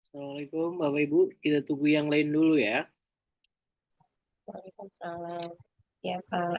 Assalamualaikum Bapak Ibu, kita tunggu yang lain dulu ya. Waalaikumsalam. Ya, Kak.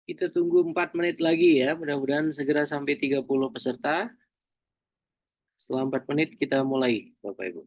Kita tunggu 4 menit lagi ya, mudah-mudahan segera sampai 30 peserta. Setelah 4 menit kita mulai, Bapak Ibu.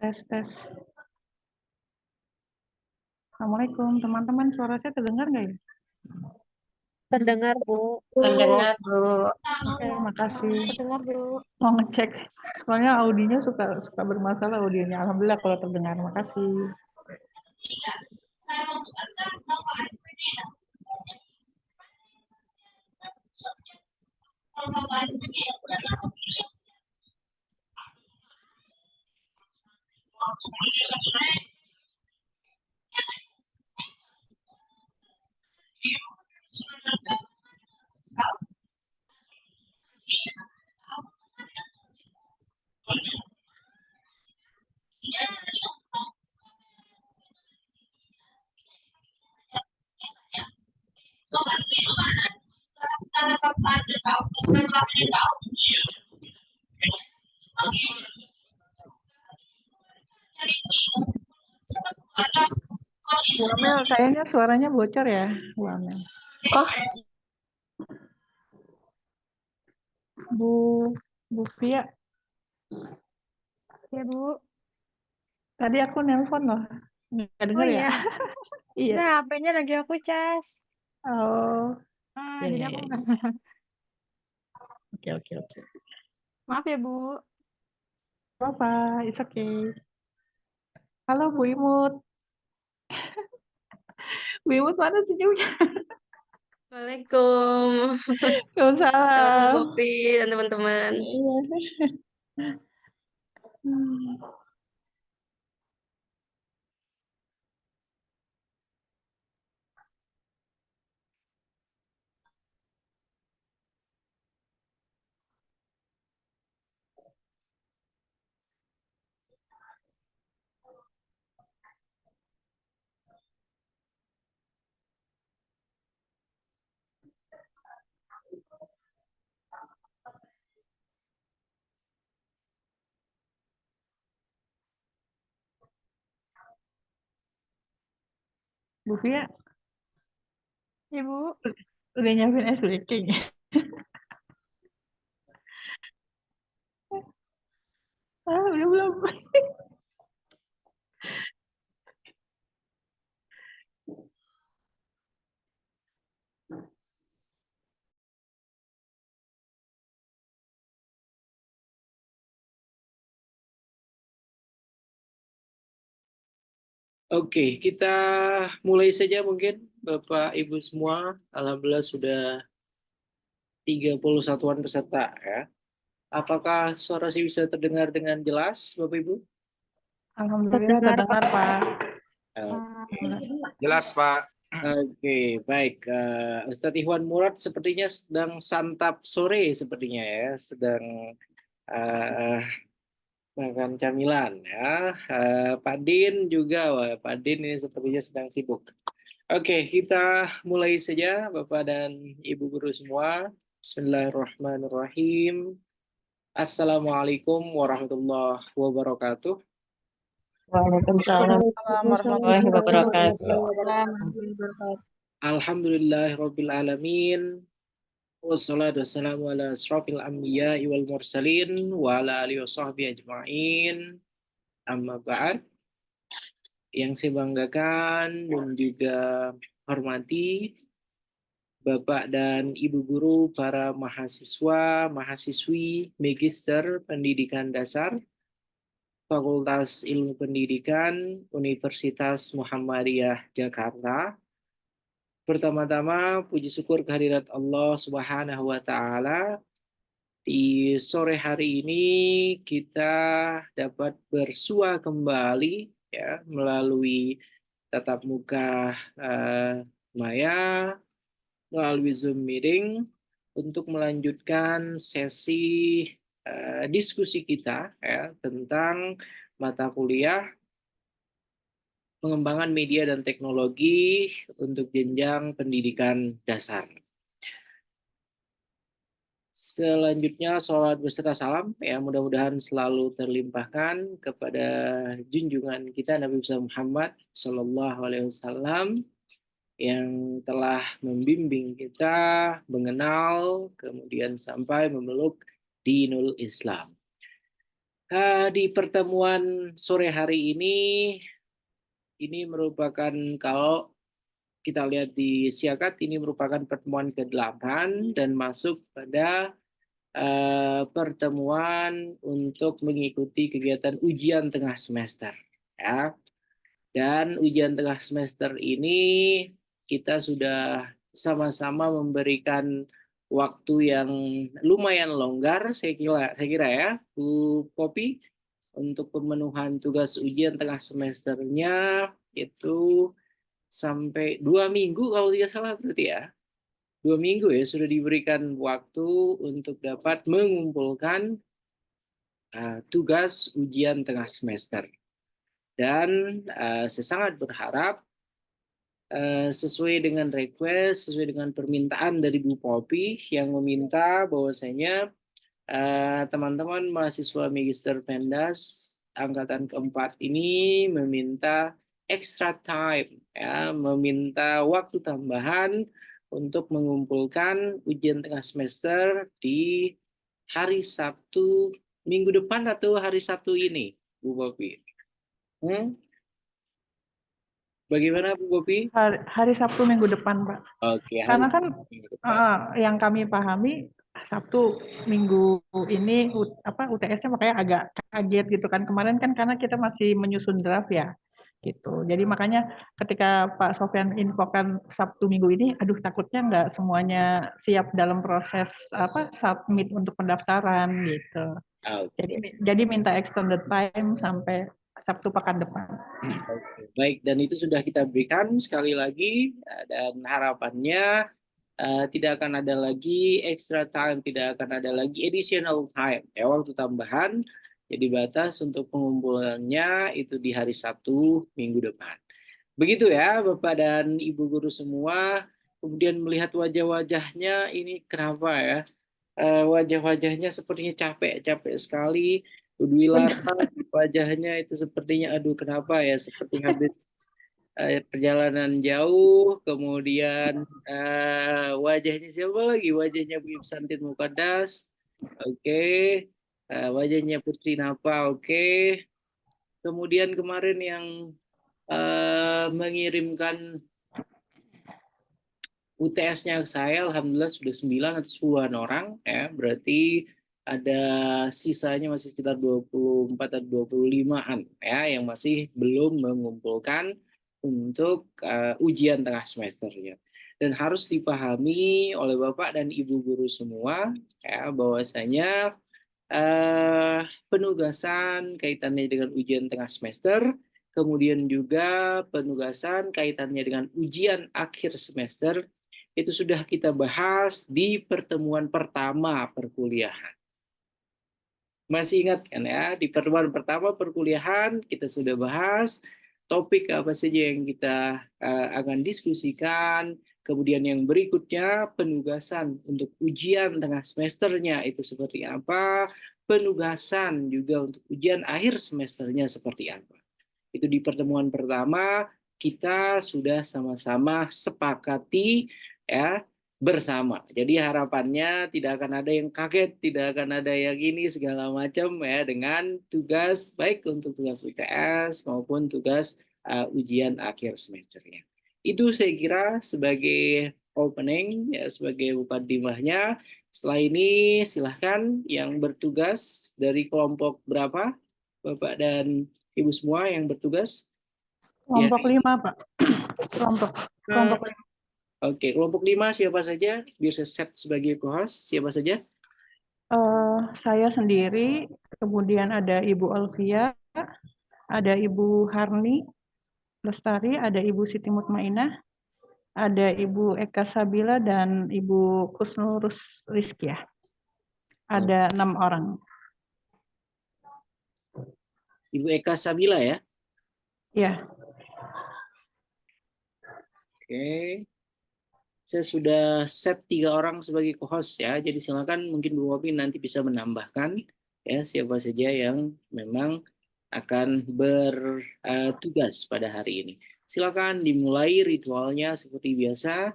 Tes. Assalamualaikum teman-teman, suara saya terdengar nggak ya? Terdengar, Bu. Mendengar, Bu. Oke, makasih. Terdengar, Bu. Mau ngecek, soalnya audionya suka bermasalah audionya. Alhamdulillah kalau terdengar, makasih. Bu Amel, kayaknya suaranya bocor ya, Bu Amel. Oh, Bu Fia, Ya, Bu. tadi aku nelpon loh, nggak Oh dengar ya? iya. Iya. Nah, HP-nya lagi aku cas. Oh, ya Jadi ya aku ya. nggak. Oke. Maaf ya, Bu. Apa? It's okay. Halo Bu Imut. Bu Imut mana senyumnya? Waalaikumsalam, halo Bu Waalaikumsalam. Popi dan teman-teman. Iya. Bu Fia, Ya, Bu. udah nyiapin es baking. Udah belum? Oke, kita mulai saja mungkin Bapak Ibu semua. Alhamdulillah sudah 31-an peserta ya. Apakah suara saya bisa terdengar dengan jelas Bapak Ibu? Alhamdulillah Terdengar, terdengar Pak. Jelas, Pak. Oke, baik. Ustadz Ikhwan Murad sepertinya sedang santap sore sepertinya ya, sedang eh, makan camilan ya. Pak Din juga, wah, Pak Din ini sepertinya sedang sibuk. Oke, kita mulai saja Bapak dan Ibu guru semua. Bismillahirrahmanirrahim. Assalamualaikum warahmatullahi wabarakatuh. Waalaikumsalam warahmatullahi wabarakatuh. Alhamdulillahirabbil alamin. Wassalatu wassalamu ala asrofil anbiya wal mursalin wa ala alihi wasahbihi ajma'in. Amma ba'd. Yang saya banggakan dan juga hormati Bapak dan Ibu guru, para mahasiswa, mahasiswi, Magister Pendidikan Dasar, Fakultas Ilmu Pendidikan, Universitas Muhammadiyah Jakarta. Pertama-tama, puji syukur kehadirat Allah Subhanahu wa Ta'ala. Di sore hari ini kita dapat bersua kembali ya melalui tatap muka Maya, melalui Zoom meeting untuk melanjutkan sesi diskusi kita ya tentang mata kuliah pengembangan media dan teknologi untuk jenjang pendidikan dasar. Selanjutnya sholat beserta salam ya mudah-mudahan selalu terlimpahkan kepada junjungan kita Nabi Muhammad Shallallahu Alaihi Wasallam yang telah membimbing kita mengenal kemudian sampai memeluk dinul Islam. Di pertemuan sore hari ini merupakan, kalau kita lihat di Siakat, ini merupakan pertemuan ke-8 dan masuk pada pertemuan untuk mengikuti kegiatan ujian tengah semester. Ya. Dan ujian tengah semester ini kita sudah sama-sama memberikan waktu yang lumayan longgar, saya kira ya, Bu Popi, untuk pemenuhan tugas ujian tengah semesternya itu sampai 2 minggu kalau tidak salah berarti ya. 2 minggu ya sudah diberikan waktu untuk dapat mengumpulkan tugas ujian tengah semester. Dan saya sangat berharap sesuai dengan request, sesuai dengan permintaan dari Bu Popi yang meminta bahwasanya teman-teman mahasiswa Magister Pendas angkatan keempat ini meminta extra time, ya, meminta waktu tambahan untuk mengumpulkan ujian tengah semester di hari Sabtu minggu depan atau hari Sabtu ini, Bu Popi. Bagaimana Bu Popi? Hari Sabtu minggu depan, Pak. Oke, hari Karena kan Sabtu minggu depan. yang kami pahami Sabtu minggu ini UTS-nya makanya agak kaget gitu kan. Kemarin kan karena kita masih menyusun draft ya. Gitu. Jadi makanya ketika Pak Sofyan infokan Sabtu minggu ini, aduh takutnya nggak semuanya siap dalam proses submit untuk pendaftaran gitu. Okay. Jadi minta extended time sampai Sabtu pekan depan. Okay. Baik, dan itu sudah kita berikan sekali lagi, dan harapannya tidak akan ada lagi extra time, tidak akan ada lagi additional time, ya, waktu tambahan. Jadi batas untuk pengumpulannya itu di hari Sabtu minggu depan. Begitu ya Bapak dan Ibu guru semua. Kemudian melihat wajah-wajahnya ini kenapa ya? Wajah-wajahnya sepertinya capek sekali. Udwilara wajahnya itu sepertinya aduh kenapa ya, seperti habis perjalanan jauh. Kemudian wajahnya siapa lagi? Wajahnya Bu Santin Mukadas. Oke. Wajahnya Putri Napa. Oke. Kemudian kemarin yang mengirimkan UTS-nya ke saya, alhamdulillah sudah 9 atau 10-an orang, ya, berarti ada sisanya masih sekitar 24 atau 25-an ya yang masih belum mengumpulkan untuk ujian tengah semesternya. Dan harus dipahami oleh Bapak dan Ibu guru semua ya bahwasanya penugasan kaitannya dengan ujian tengah semester, kemudian juga penugasan kaitannya dengan ujian akhir semester itu sudah kita bahas di pertemuan pertama perkuliahan. Masih ingat kan ya, di pertemuan pertama perkuliahan kita sudah bahas topik apa saja yang kita akan diskusikan, kemudian yang berikutnya penugasan untuk ujian tengah semesternya itu seperti apa, penugasan juga untuk ujian akhir semesternya seperti apa. Itu di pertemuan pertama kita sudah sama-sama sepakati ya bersama. Jadi harapannya tidak akan ada yang kaget, tidak akan ada yang ini segala macam ya dengan tugas baik untuk tugas UTS maupun tugas ujian akhir semesternya. Itu saya kira sebagai opening ya, sebagai mukadimahnya. Setelah ini silahkan yang bertugas dari kelompok berapa Bapak dan Ibu semua yang bertugas? Kelompok 5, Pak. Kelompok 5. Oke, kelompok 5 siapa saja? Biar saya set sebagai co-host. Siapa saja? Saya sendiri, kemudian ada Ibu Alfia, ada Ibu Harni Lestari, ada Ibu Siti Mutmainah, ada Ibu Eka Sabila, dan Ibu Kusnurus Rizkyah. Ada 6 orang. Ibu Eka Sabila ya? Ya. Oke. Saya sudah set 3 orang sebagai co-host ya. Jadi silakan mungkin Bu Popi nanti bisa menambahkan ya siapa saja yang memang akan bertugas pada hari ini. Silakan dimulai ritualnya seperti biasa.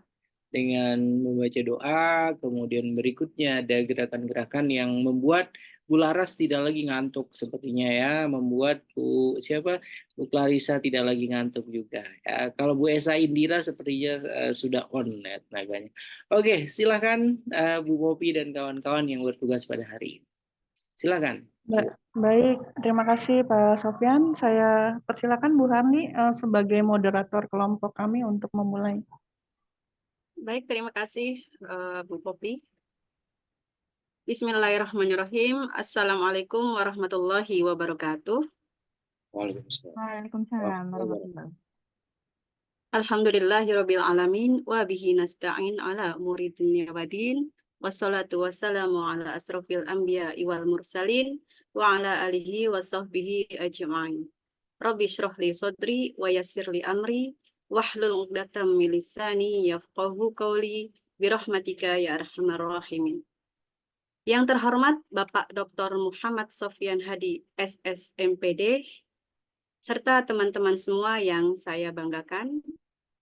dengan membaca doa, kemudian berikutnya ada gerakan-gerakan yang membuat Bu Laras tidak lagi ngantuk sepertinya ya, membuat Bu Clarissa tidak lagi ngantuk juga ya. Kalau Bu Esa Indira sepertinya sudah on ya tenaganya. Oke, silakan Bu Popi dan kawan-kawan yang bertugas pada hari ini. Silakan. Baik, terima kasih Pak Sofyan. Saya persilakan Bu Harni sebagai moderator kelompok kami untuk memulai. Baik, terima kasih Bu Popi. Bismillahirrahmanirrahim. Assalamualaikum warahmatullahi wabarakatuh. Waalaikumsalam. Waalaikumsalam warahmatullahi. Alhamdulillahirabbil alamin wa bihi nasta'in ala umuri dunya waddin. Wassalatu wassalamu ala asrofil anbiya'i wal mursalin wa ala alihi wa sahbihi ajma'in. Rabbi shrah li sadri wa yassir li amri wahlul 'uqdatam min lisani yafqahu qawli birahmatika ya arhamar rahimin. Yang terhormat Bapak Dr. Muhammad Sofyan Hadi, SSMPD, serta teman-teman semua yang saya banggakan,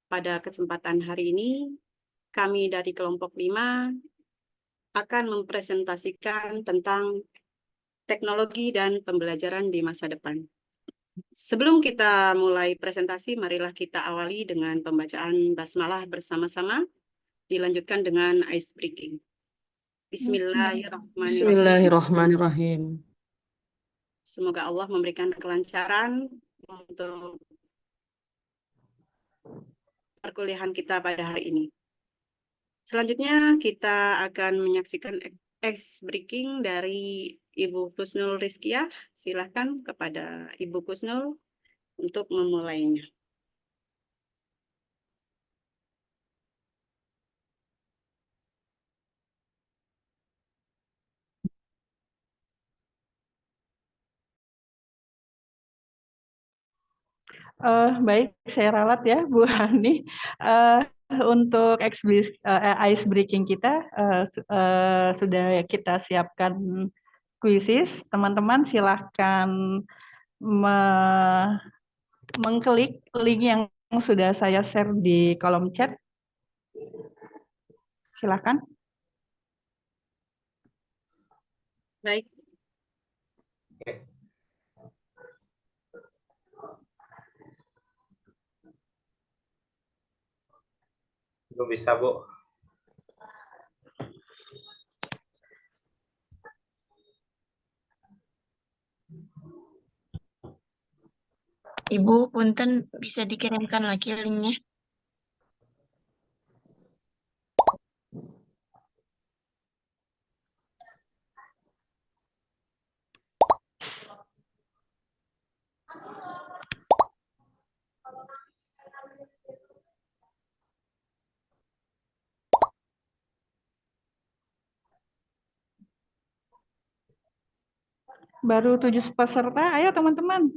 pada kesempatan hari ini, kami dari kelompok 5 akan mempresentasikan tentang teknologi dan pembelajaran di masa depan. Sebelum kita mulai presentasi, marilah kita awali dengan pembacaan basmalah bersama-sama, dilanjutkan dengan ice breaking. Bismillahirrahmanirrahim. Bismillahirrahmanirrahim. Semoga Allah memberikan kelancaran untuk perkuliahan kita pada hari ini. Selanjutnya kita akan menyaksikan ice breaking dari Ibu Kusnul Rizkiah. Silakan kepada Ibu Kusnul untuk memulainya. Baik, saya ralat ya Bu Hani. Untuk ice breaking kita sudah kita siapkan kuisis. Teman-teman silahkan mengklik link yang sudah saya share di kolom chat. Silahkan. Baik. Belum bisa, Bu. Ibu, punten bisa dikirimkan lagi linknya. Baru 7 peserta, ayo teman-teman.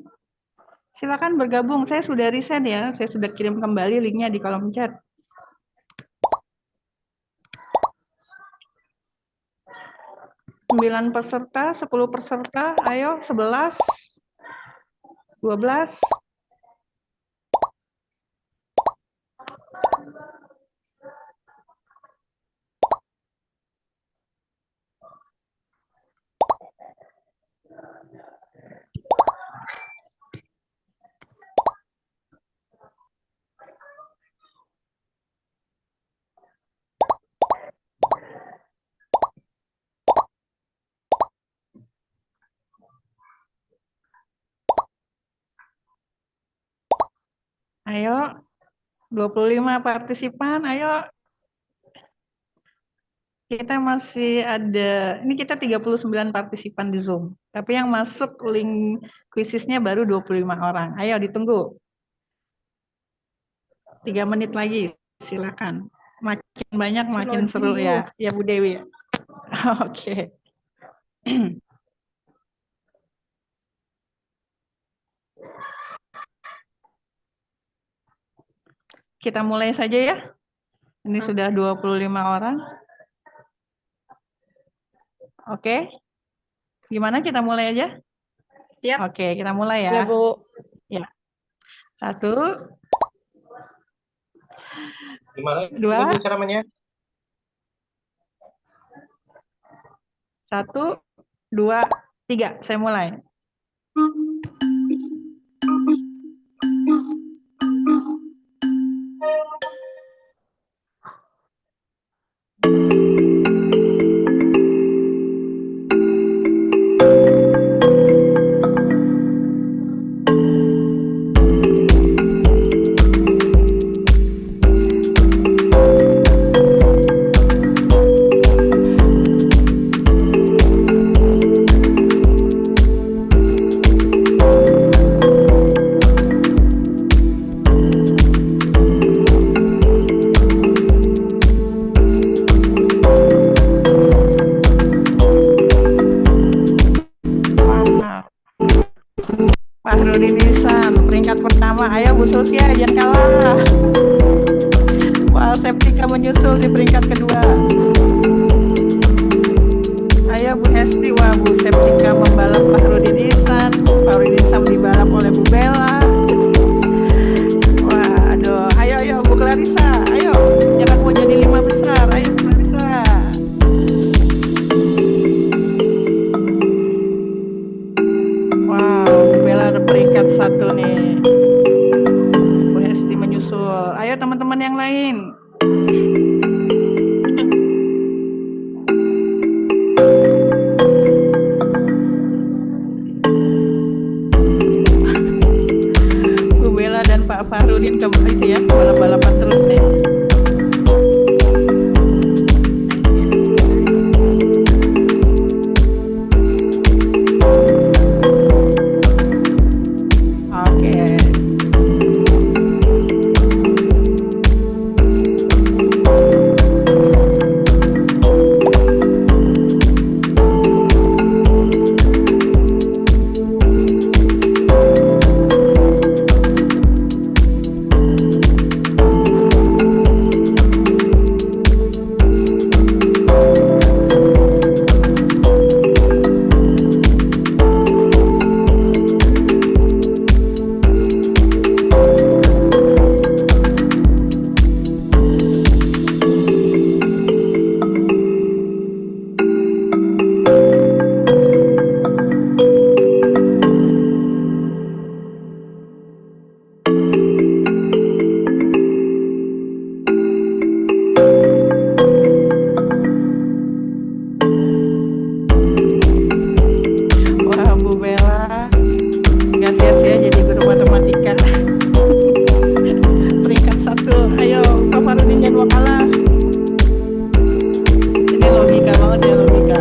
Silakan bergabung, saya sudah resend ya, saya sudah kirim kembali linknya di kolom chat. Sembilan peserta, 10 peserta, ayo 11, 12. Ayo, 25 partisipan, ayo. Kita masih ada, ini kita 39 partisipan di Zoom. Tapi yang masuk link kuisisnya baru 25 orang. Ayo ditunggu. 3 menit lagi, silakan. Makin banyak makin seru ya. Ya Bu Dewi. Oke. Kita mulai saja ya. Ini sudah 25 orang. Oke. Gimana kita mulai aja? Siap. Oke, kita mulai ya. Ya, Bu. Ya. 1, Gimana ini 2, Bu ceramahnya? 1, 2, 3. Saya mulai. Mantap. Fahrudin Ihsan, peringkat pertama. Ayo Bu Sultia, jangan kalah. Wah, Septika menyusul di peringkat kedua. Ayo Bu Hesti, wah Bu Septika membalap Fahrudin Ihsan. Fahrudin Ihsan dibalap oleh Bu Bella. Wah, aduh. Ayo Bu Clarissa, ayo. Jangan mau jadi 5 besar. Ayo Bu Clarissa. Wow, Bu Bella ada peringkat 1 nih. Bu Hesti menyusul. Ayo teman-teman yang lain. Bu Bella dan Pak Fahrudin kembali itu ya, balap-balapan terus nih. Oke. Wah, Bu Bella nggak sia-sia jadi guru matematika. Peringkat 1. Ayo Pak Fahrudin jangan mau kalah. Ini logika banget ya, logika.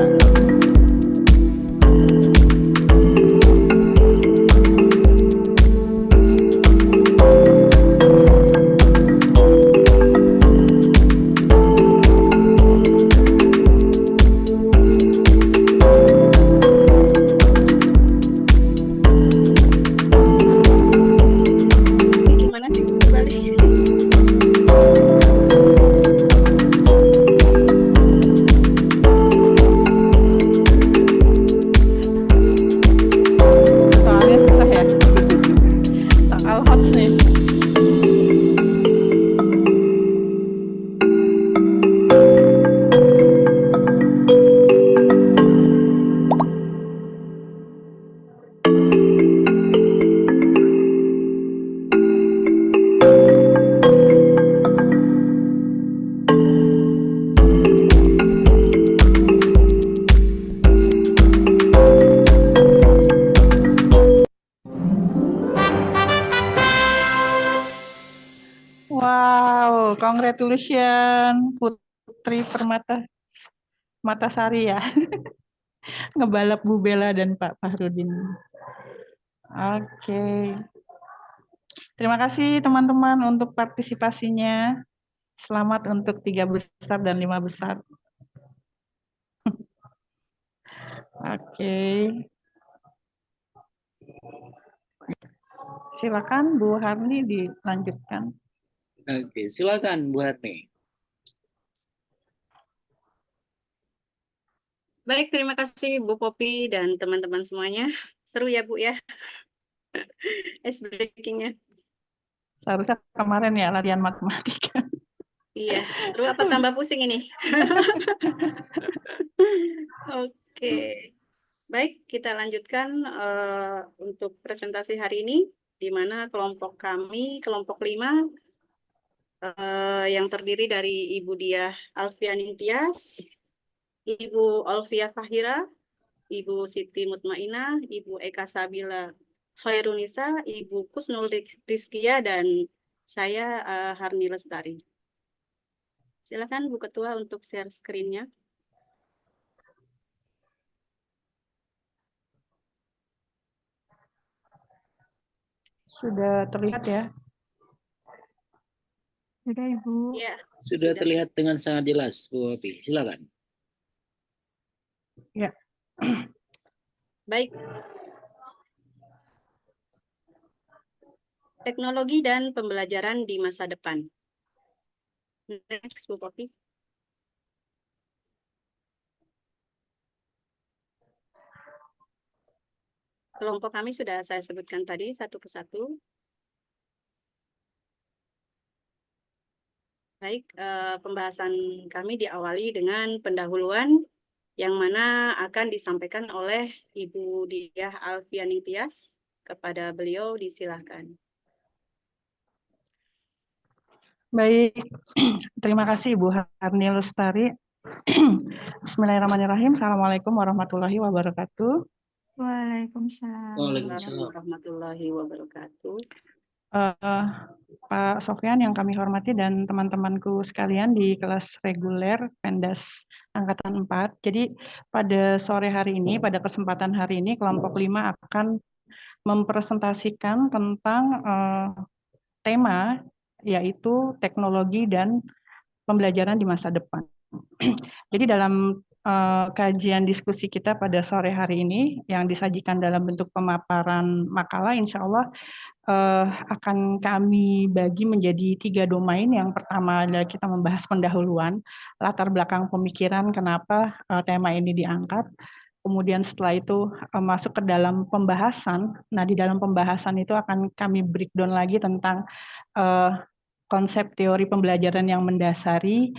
Gimana sih balik? Soalnya susah ya. Soal hot nih. Wow, congratulations Putri Matasari ya. Ngebalap Bu Bella dan Pak Fahrudin. Oke. Terima kasih teman-teman untuk partisipasinya. Selamat untuk 3 besar dan 5 besar. Oke. Silakan Bu Harni dilanjutkan. Oke, silakan Bu Harni. Baik, terima kasih Bu Popi dan teman-teman semuanya. Seru ya Bu ya. Ice breaking-nya. Seharusnya kemarin ya latihan matematika. Iya, seru apa tambah pusing ini? Oke. Baik, kita lanjutkan untuk presentasi hari ini, di mana kelompok kami, kelompok 5, yang terdiri dari Ibu Diah Alfian Tias, Ibu Olvia Fahira, Ibu Siti Mutmainah, Ibu Eka Sabila Khairunisa, Ibu Kusnul Rizkia, dan saya Harni Lestari. Silakan Bu Ketua untuk share screen-nya. Sudah terlihat ya? Sudah, Ibu. Ya, Sudah terlihat dengan sangat jelas, Bu Opi. Silakan. Ya. Baik. Teknologi dan pembelajaran di masa depan. Next, Bu Popi. Kelompok kami sudah saya sebutkan tadi satu persatu. Baik, pembahasan kami diawali dengan pendahuluan yang mana akan disampaikan oleh Ibu Diah Alfian Tias. Kepada beliau disilahkan. Baik, terima kasih Ibu Harni Lestari. Bismillahirrahmanirrahim. Assalamualaikum warahmatullahi wabarakatuh. Waalaikumsalam. Waalaikumsalam. Warahmatullahi wabarakatuh. Pak Sofyan yang kami hormati dan teman-temanku sekalian di kelas reguler Pendas Angkatan 4. Jadi pada sore hari ini, pada kesempatan hari ini, kelompok 5 akan mempresentasikan tentang tema yaitu teknologi dan pembelajaran di masa depan. Jadi dalam kajian diskusi kita pada sore hari ini yang disajikan dalam bentuk pemaparan makalah, insya Allah akan kami bagi menjadi 3 domain. Yang pertama adalah kita membahas pendahuluan, latar belakang pemikiran kenapa tema ini diangkat. Kemudian setelah itu masuk ke dalam pembahasan. Nah, di dalam pembahasan itu akan kami breakdown lagi tentang konsep teori pembelajaran yang mendasari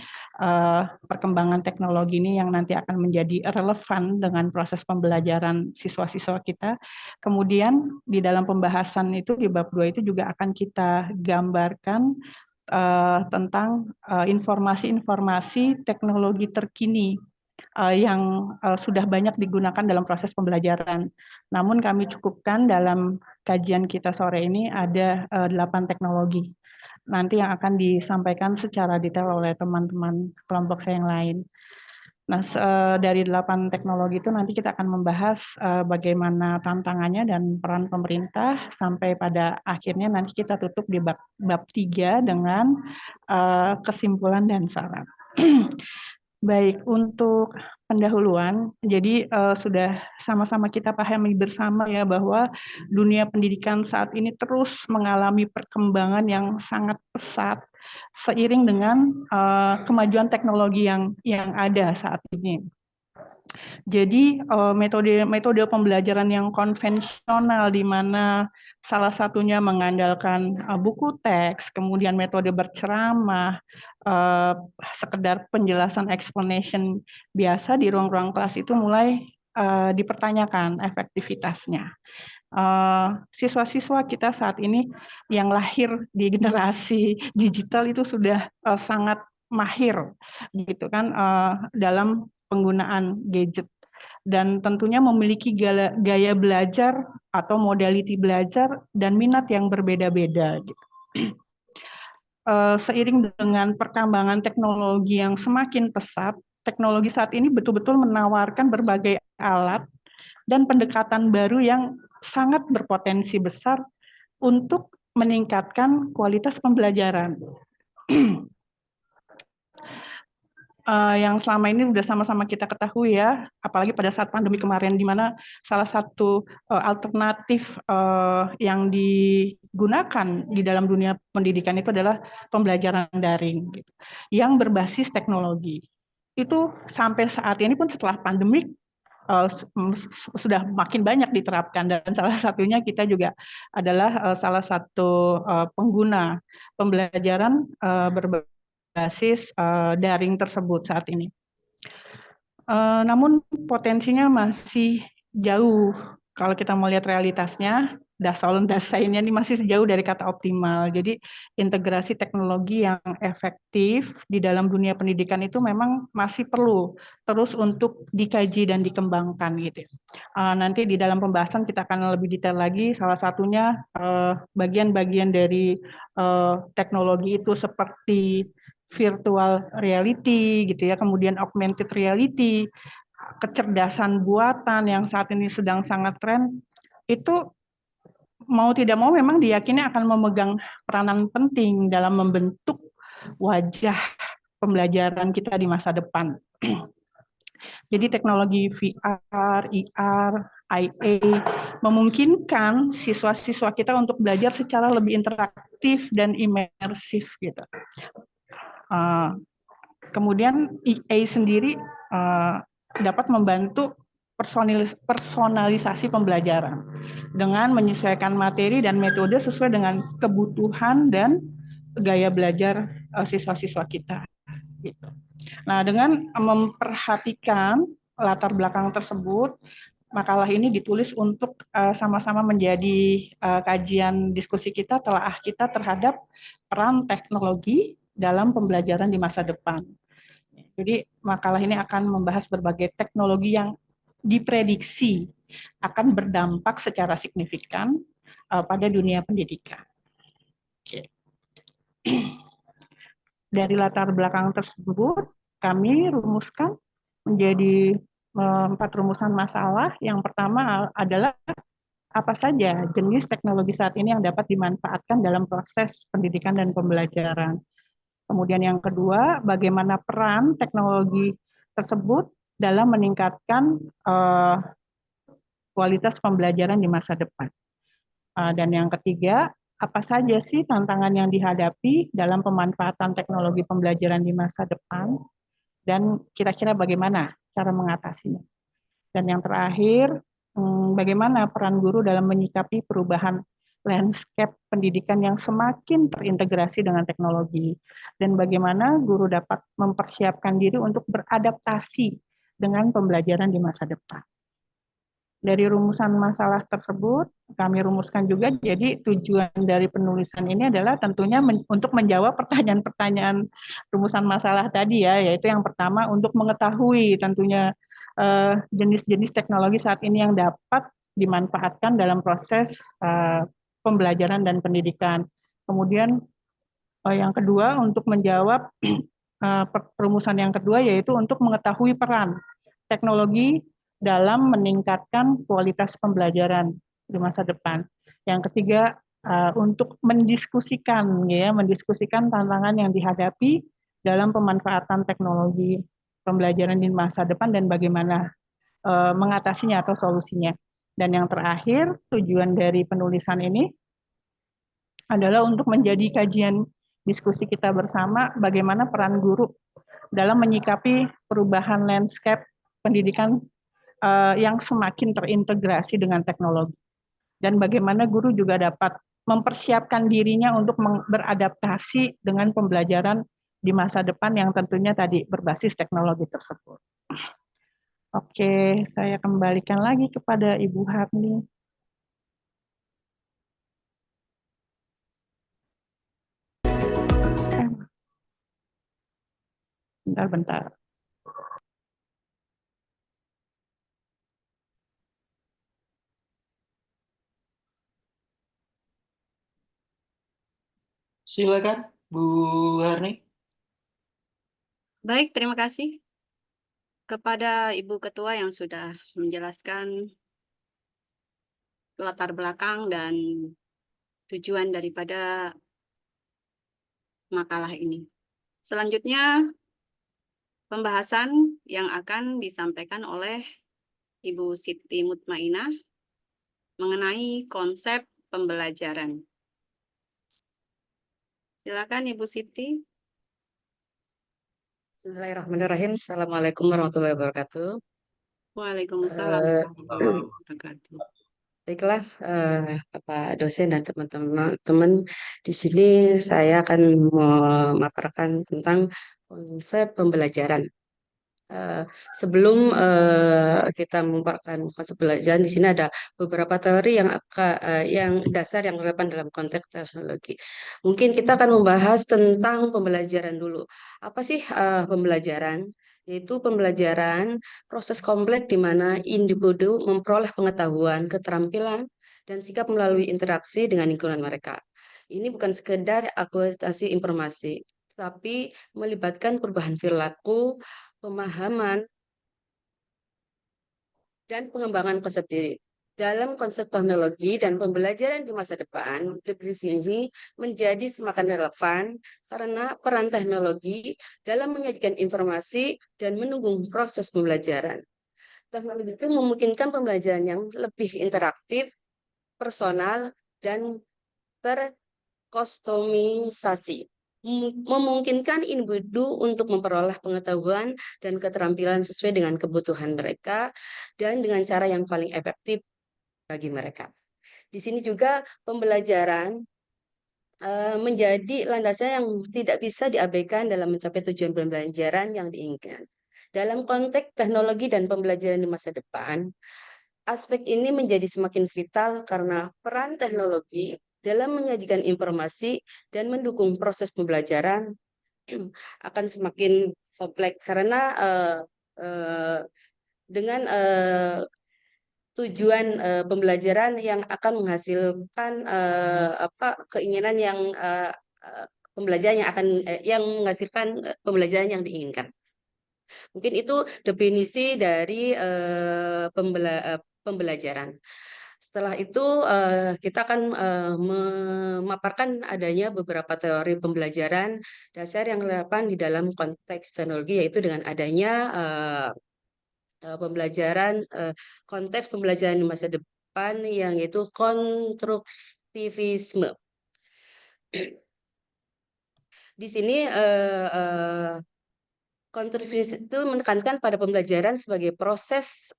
perkembangan teknologi ini yang nanti akan menjadi relevan dengan proses pembelajaran siswa-siswa kita. Kemudian di dalam pembahasan itu di bab 2 itu juga akan kita gambarkan tentang informasi-informasi teknologi terkini yang sudah banyak digunakan dalam proses pembelajaran. Namun kami cukupkan dalam kajian kita sore ini ada 8 teknologi. Nanti yang akan disampaikan secara detail oleh teman-teman kelompok saya yang lain. Nah, dari 8 teknologi itu nanti kita akan membahas bagaimana tantangannya dan peran pemerintah, sampai pada akhirnya nanti kita tutup di bab 3 dengan kesimpulan dan saran. Baik, untuk pendahuluan, jadi sudah sama-sama kita pahami bersama ya bahwa dunia pendidikan saat ini terus mengalami perkembangan yang sangat pesat seiring dengan kemajuan teknologi yang ada saat ini. Jadi metode pembelajaran yang konvensional di mana salah satunya mengandalkan buku teks, kemudian metode berceramah, sekedar penjelasan explanation biasa di ruang-ruang kelas itu mulai dipertanyakan efektivitasnya. Siswa-siswa kita saat ini yang lahir di generasi digital itu sudah sangat mahir gitu kan dalam penggunaan gadget dan tentunya memiliki gaya belajar atau modality belajar dan minat yang berbeda-beda gitu. Seiring dengan perkembangan teknologi yang semakin pesat, teknologi saat ini betul-betul menawarkan berbagai alat dan pendekatan baru yang sangat berpotensi besar untuk meningkatkan kualitas pembelajaran. Yang selama ini sudah sama-sama kita ketahui ya, apalagi pada saat pandemi kemarin, di mana salah satu alternatif yang digunakan di dalam dunia pendidikan itu adalah pembelajaran daring, gitu, yang berbasis teknologi. Itu sampai saat ini pun setelah pandemi sudah makin banyak diterapkan, dan salah satunya kita juga adalah salah satu pengguna pembelajaran berbasis berbasis daring tersebut saat ini. Namun potensinya masih jauh. Kalau kita mau lihat realitasnya, Dassault dan Dassainnya ini masih jauh dari kata optimal. Jadi integrasi teknologi yang efektif di dalam dunia pendidikan itu memang masih perlu terus untuk dikaji dan dikembangkan gitu. Nanti di dalam pembahasan kita akan lebih detail lagi. Salah satunya bagian-bagian dari teknologi itu seperti virtual reality gitu ya, kemudian augmented reality, kecerdasan buatan yang saat ini sedang sangat tren, itu mau tidak mau memang diyakini akan memegang peranan penting dalam membentuk wajah pembelajaran kita di masa depan. Jadi teknologi VR, IR, IA memungkinkan siswa-siswa kita untuk belajar secara lebih interaktif dan imersif gitu. Kemudian EA sendiri dapat membantu personalisasi pembelajaran dengan menyesuaikan materi dan metode sesuai dengan kebutuhan dan gaya belajar siswa-siswa kita. Gitu. Nah, dengan memperhatikan latar belakang tersebut, makalah ini ditulis untuk sama-sama menjadi kajian diskusi kita, telaah kita terhadap peran teknologi dalam pembelajaran di masa depan. Jadi makalah ini akan membahas berbagai teknologi yang diprediksi akan berdampak secara signifikan pada dunia pendidikan. Oke. Dari latar belakang tersebut, kami rumuskan menjadi 4 rumusan masalah. Yang pertama adalah apa saja jenis teknologi saat ini yang dapat dimanfaatkan dalam proses pendidikan dan pembelajaran. Kemudian yang kedua, bagaimana peran teknologi tersebut dalam meningkatkan kualitas pembelajaran di masa depan. Dan yang ketiga, apa saja sih tantangan yang dihadapi dalam pemanfaatan teknologi pembelajaran di masa depan, dan kira-kira bagaimana cara mengatasinya. Dan yang terakhir, bagaimana peran guru dalam menyikapi perubahan landscape pendidikan yang semakin terintegrasi dengan teknologi, dan bagaimana guru dapat mempersiapkan diri untuk beradaptasi dengan pembelajaran di masa depan. Dari rumusan masalah tersebut, kami rumuskan juga, jadi tujuan dari penulisan ini adalah tentunya untuk menjawab pertanyaan-pertanyaan rumusan masalah tadi ya, yaitu yang pertama untuk mengetahui tentunya jenis-jenis teknologi saat ini yang dapat dimanfaatkan dalam proses pembelajaran dan pendidikan. Kemudian yang kedua untuk menjawab perumusan yang kedua yaitu untuk mengetahui peran teknologi dalam meningkatkan kualitas pembelajaran di masa depan. Yang ketiga untuk mendiskusikan tantangan yang dihadapi dalam pemanfaatan teknologi pembelajaran di masa depan dan bagaimana mengatasinya atau solusinya. Dan yang terakhir, tujuan dari penulisan ini adalah untuk menjadi kajian diskusi kita bersama bagaimana peran guru dalam menyikapi perubahan landscape pendidikan yang semakin terintegrasi dengan teknologi. Dan bagaimana guru juga dapat mempersiapkan dirinya untuk beradaptasi dengan pembelajaran di masa depan yang tentunya tadi berbasis teknologi tersebut. Oke, saya kembalikan lagi kepada Ibu Harni. Bentar. Silakan, Bu Harni. Baik, terima kasih kepada Ibu Ketua yang sudah menjelaskan latar belakang dan tujuan daripada makalah ini. Selanjutnya, pembahasan yang akan disampaikan oleh Ibu Siti Mutmainah mengenai konsep pembelajaran. Silakan Ibu Siti. Bismillahirrahmanirrahim. Assalamualaikum warahmatullahi wabarakatuh. Waalaikumsalam warahmatullahi wabarakatuh. Baiklah, Bapak dosen dan teman-teman, di sini saya akan memaparkan tentang konsep pembelajaran. Eh, Sebelum kita memaparkan konsep pembelajaran, di sini ada beberapa teori yang dasar yang relevan dalam konteks teknologi. Mungkin kita akan membahas tentang pembelajaran dulu. Apa sih pembelajaran? Yaitu pembelajaran proses kompleks di mana individu memperoleh pengetahuan, keterampilan, dan sikap melalui interaksi dengan lingkungan mereka. Ini bukan sekedar akumulasi informasi, tapi melibatkan perubahan perilaku, pemahaman, dan pengembangan konsep diri. Dalam konsep teknologi dan pembelajaran di masa depan, definisi ini menjadi semakin relevan karena peran teknologi dalam menyajikan informasi dan mendukung proses pembelajaran. Teknologi itu memungkinkan pembelajaran yang lebih interaktif, personal, dan terkustomisasi, memungkinkan individu untuk memperoleh pengetahuan dan keterampilan sesuai dengan kebutuhan mereka dan dengan cara yang paling efektif bagi mereka. Di sini juga pembelajaran menjadi landasan yang tidak bisa diabaikan dalam mencapai tujuan pembelajaran yang diinginkan. Dalam konteks teknologi dan pembelajaran di masa depan, aspek ini menjadi semakin vital karena peran teknologi dalam menyajikan informasi dan mendukung proses pembelajaran akan semakin kompleks karena dengan tujuan pembelajaran yang akan menghasilkan keinginan yang pembelajaran yang menghasilkan pembelajaran yang diinginkan. Mungkin itu definisi dari pembelajaran. Setelah itu kita akan memaparkan adanya beberapa teori pembelajaran dasar yang relevan di dalam konteks teknologi, yaitu dengan adanya konteks pembelajaran di masa depan yang yaitu konstruktivisme. Di sini konstruktivisme itu menekankan pada pembelajaran sebagai proses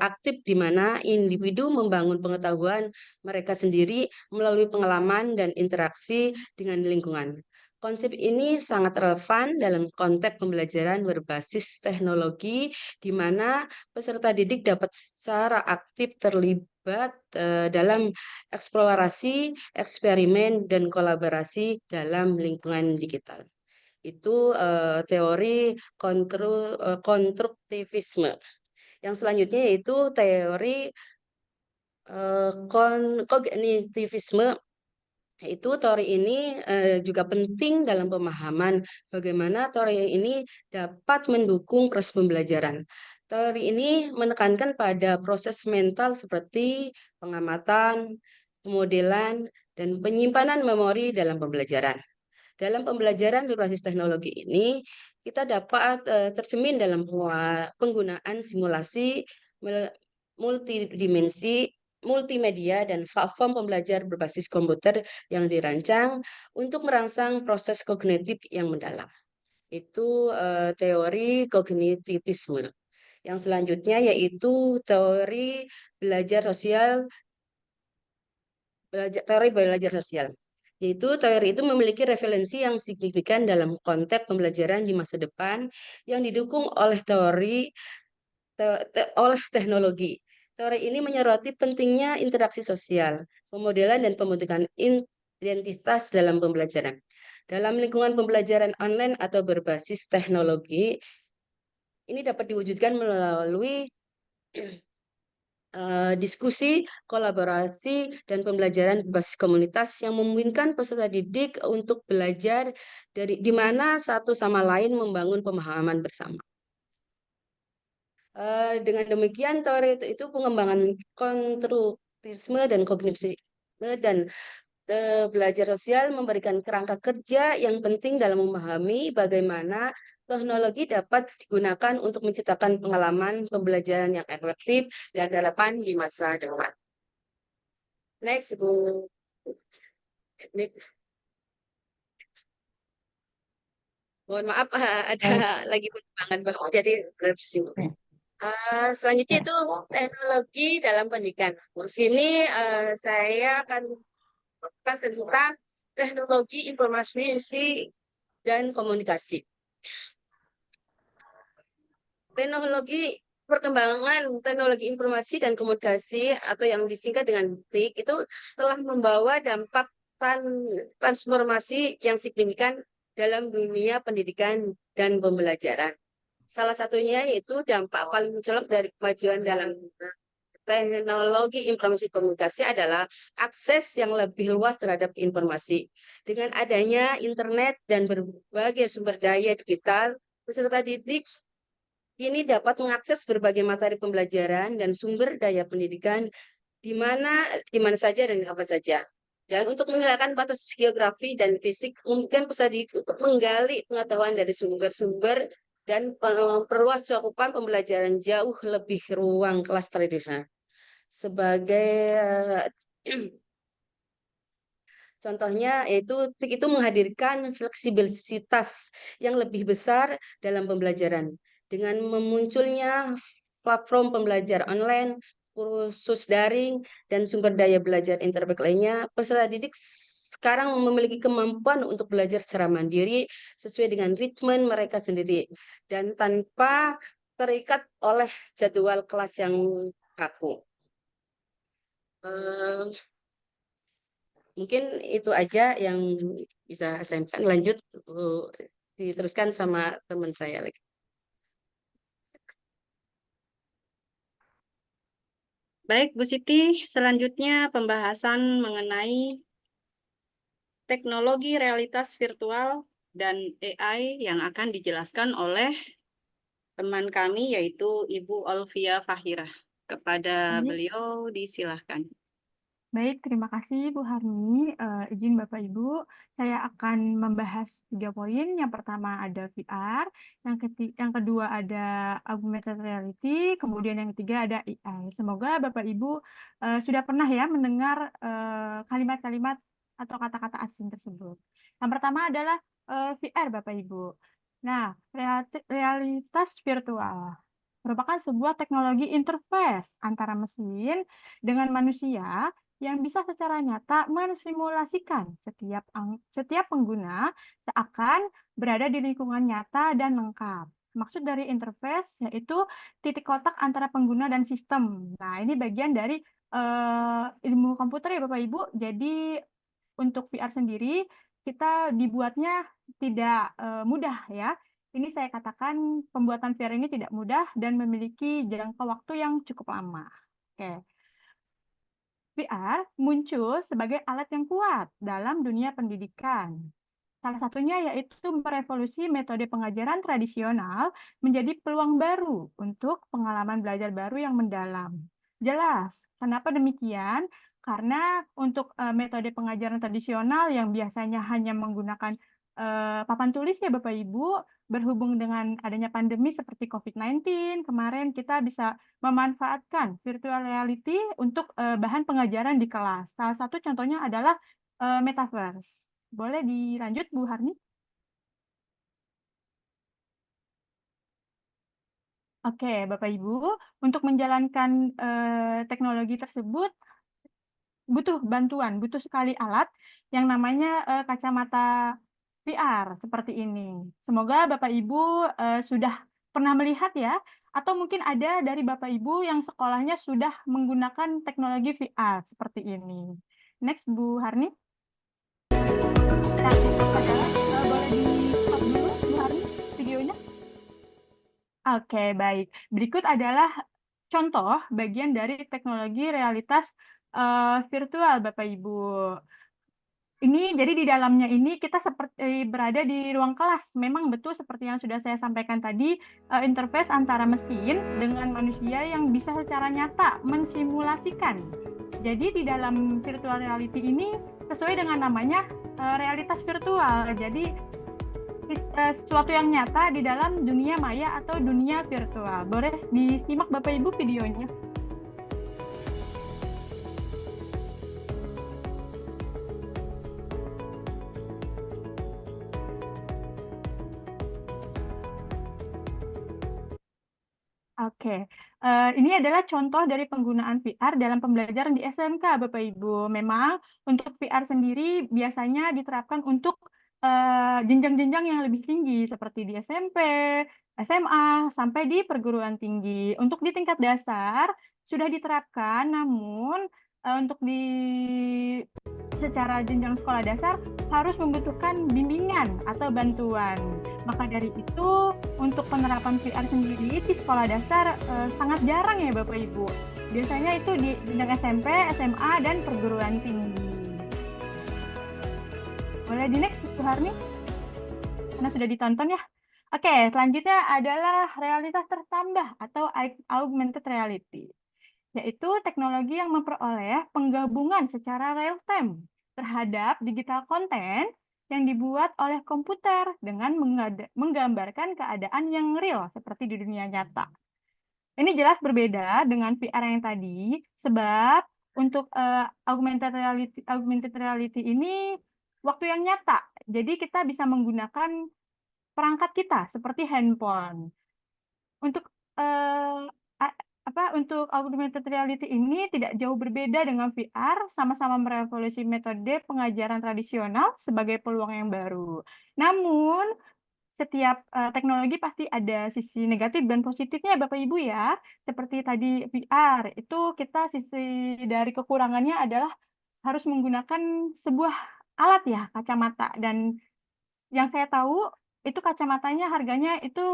aktif di mana individu membangun pengetahuan mereka sendiri melalui pengalaman dan interaksi dengan lingkungan. Konsep ini sangat relevan dalam konteks pembelajaran berbasis teknologi, di mana peserta didik dapat secara aktif terlibat dalam eksplorasi, eksperimen, dan kolaborasi dalam lingkungan digital. Itu teori konstruktivisme. Yang selanjutnya yaitu teori kognitivisme. Itu teori ini juga penting dalam pemahaman bagaimana teori ini dapat mendukung proses pembelajaran. Teori ini menekankan pada proses mental seperti pengamatan, pemodelan, dan penyimpanan memori dalam pembelajaran. Dalam pembelajaran berbasis teknologi ini, kita dapat tercermin dalam penggunaan simulasi multidimensi, multimedia, dan platform pembelajar berbasis komputer yang dirancang untuk merangsang proses kognitif yang mendalam. Itu teori kognitivisme. Yang selanjutnya yaitu teori belajar sosial, yaitu teori itu memiliki referensi yang signifikan dalam konteks pembelajaran di masa depan yang didukung oleh oleh teknologi. Teori ini menyoroti pentingnya interaksi sosial, pemodelan dan pembentukan identitas dalam pembelajaran. Dalam lingkungan pembelajaran online atau berbasis teknologi, ini dapat diwujudkan melalui diskusi, kolaborasi, dan pembelajaran berbasis komunitas yang memungkinkan peserta didik untuk belajar di mana satu sama lain membangun pemahaman bersama. Dengan demikian, teori itu pengembangan konstruktivisme dan kognitisme dan belajar sosial memberikan kerangka kerja yang penting dalam memahami bagaimana teknologi dapat digunakan untuk menciptakan pengalaman pembelajaran yang efektif dan relevan di masa depan. Next, Bu. Mohon maaf, ada lagi penerbangan baru, jadi revisi. Selanjutnya Ya. itu teknologi dalam pendidikan. Di sini saya akan membahas tentang teknologi informasi dan komunikasi. Perkembangan teknologi informasi dan komunikasi atau yang disingkat dengan TIK itu telah membawa dampak transformasi yang signifikan dalam dunia pendidikan dan pembelajaran. Salah satunya yaitu dampak paling mencolok dari kemajuan dalam teknologi informasi komunikasi adalah akses yang lebih luas terhadap informasi. Dengan adanya internet dan berbagai sumber daya digital, peserta didik ini dapat mengakses berbagai materi pembelajaran dan sumber daya pendidikan di mana saja dan apa saja. Dan untuk menghilangkan batas geografi dan fisik, mungkin peserta didik untuk menggali pengetahuan dari sumber-sumber dan memperluas cakupan pembelajaran jauh lebih ruang kelas tradisional. Sebagai contohnya, yaitu TIK itu menghadirkan fleksibilitas yang lebih besar dalam pembelajaran. Dengan memunculnya platform pembelajar online, kursus daring, dan sumber daya belajar interaktif lainnya, peserta didik sekarang memiliki kemampuan untuk belajar secara mandiri sesuai dengan ritme mereka sendiri dan tanpa terikat oleh jadwal kelas yang kaku. Mungkin itu aja yang bisa saya sampaikan. Lanjut diteruskan sama teman saya lagi. Baik, Bu Siti, selanjutnya pembahasan mengenai teknologi realitas virtual dan AI yang akan dijelaskan oleh teman kami yaitu Ibu Olvia Fahirah. Kepada Baik. beliau disilahkan. Baik, terima kasih Bu Harni. Izin Bapak Ibu, saya akan membahas 3 poin. Yang pertama ada VR, yang kedua ada augmented reality, kemudian yang ketiga ada AI. Semoga Bapak Ibu sudah pernah ya mendengar kalimat-kalimat atau kata-kata asing tersebut. Yang pertama adalah VR Bapak Ibu. Nah, realitas virtual merupakan sebuah teknologi interface antara mesin dengan manusia yang bisa secara nyata mensimulasikan setiap pengguna seakan berada di lingkungan nyata dan lengkap. Maksud dari interface yaitu titik kotak antara pengguna dan sistem. Nah, ini bagian dari ilmu komputer ya Bapak Ibu. Jadi untuk VR sendiri kita dibuatnya tidak mudah ya. Ini saya katakan pembuatan VR ini tidak mudah dan memiliki jangka waktu yang cukup lama. Oke. VR muncul sebagai alat yang kuat dalam dunia pendidikan. Salah satunya yaitu merevolusi metode pengajaran tradisional menjadi peluang baru untuk pengalaman belajar baru yang mendalam. Jelas, kenapa demikian? Karena untuk metode pengajaran tradisional yang biasanya hanya menggunakan papan tulis ya Bapak Ibu, berhubung dengan adanya pandemi seperti COVID-19, kemarin kita bisa memanfaatkan virtual reality untuk bahan pengajaran di kelas. Salah satu contohnya adalah metaverse. Boleh dilanjut, Bu Harni? Oke, Bapak Ibu, untuk menjalankan teknologi tersebut butuh bantuan, butuh sekali alat yang namanya kacamata VR seperti ini. Semoga Bapak Ibu sudah pernah melihat ya, atau mungkin ada dari Bapak Ibu yang sekolahnya sudah menggunakan teknologi VR seperti ini. Next, Bu Harni. Nah, boleh di-stop dulu, Bu Harni, videonya? Oke, baik. Berikut adalah contoh bagian dari teknologi realitas virtual, Bapak Ibu. Ini jadi di dalamnya ini kita seperti berada di ruang kelas. Memang betul seperti yang sudah saya sampaikan tadi, interface antara mesin dengan manusia yang bisa secara nyata mensimulasikan. Jadi di dalam virtual reality ini sesuai dengan namanya realitas virtual. Jadi sesuatu yang nyata di dalam dunia maya atau dunia virtual. Boleh disimak Bapak Ibu videonya. Oke, ini adalah contoh dari penggunaan VR dalam pembelajaran di SMK, Bapak Ibu. Memang untuk VR sendiri biasanya diterapkan untuk jenjang-jenjang yang lebih tinggi, seperti di SMP, SMA, sampai di perguruan tinggi. Untuk di tingkat dasar sudah diterapkan, namun untuk di secara jenjang sekolah dasar harus membutuhkan bimbingan atau bantuan. Maka dari itu, untuk penerapan VR sendiri di sekolah dasar sangat jarang ya Bapak Ibu. Biasanya itu di jenjang SMP, SMA, dan perguruan tinggi. Boleh di next, Bu Harni? Karena sudah ditonton ya. Oke, selanjutnya adalah realitas tertambah atau augmented reality, yaitu teknologi yang memperoleh penggabungan secara real-time terhadap digital content yang dibuat oleh komputer dengan menggambarkan keadaan yang real seperti di dunia nyata. Ini jelas berbeda dengan VR yang tadi, sebab untuk augmented reality ini waktu yang nyata. Jadi kita bisa menggunakan perangkat kita seperti handphone. Untuk untuk augmented reality ini tidak jauh berbeda dengan VR, sama-sama merevolusi metode pengajaran tradisional sebagai peluang yang baru. Namun, setiap teknologi pasti ada sisi negatif dan positifnya Bapak Ibu ya. Seperti tadi VR, itu kita sisi dari kekurangannya adalah harus menggunakan sebuah alat ya, kacamata. Dan yang saya tahu itu kacamatanya harganya itu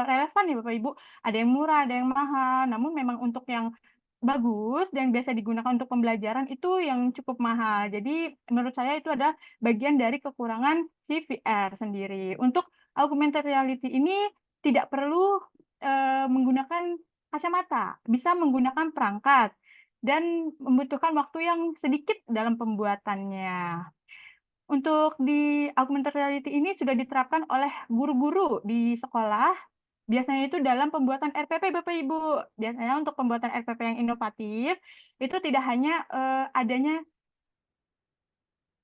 relevan ya Bapak Ibu. Ada yang murah, ada yang mahal. Namun memang untuk yang bagus dan biasa digunakan untuk pembelajaran itu yang cukup mahal. Jadi menurut saya itu adalah bagian dari kekurangan si VR sendiri. Untuk augmented reality ini tidak perlu menggunakan kacamata, bisa menggunakan perangkat dan membutuhkan waktu yang sedikit dalam pembuatannya. Untuk di augmented reality ini sudah diterapkan oleh guru-guru di sekolah, biasanya itu dalam pembuatan RPP Bapak Ibu. Biasanya untuk pembuatan RPP yang inovatif, itu tidak hanya adanya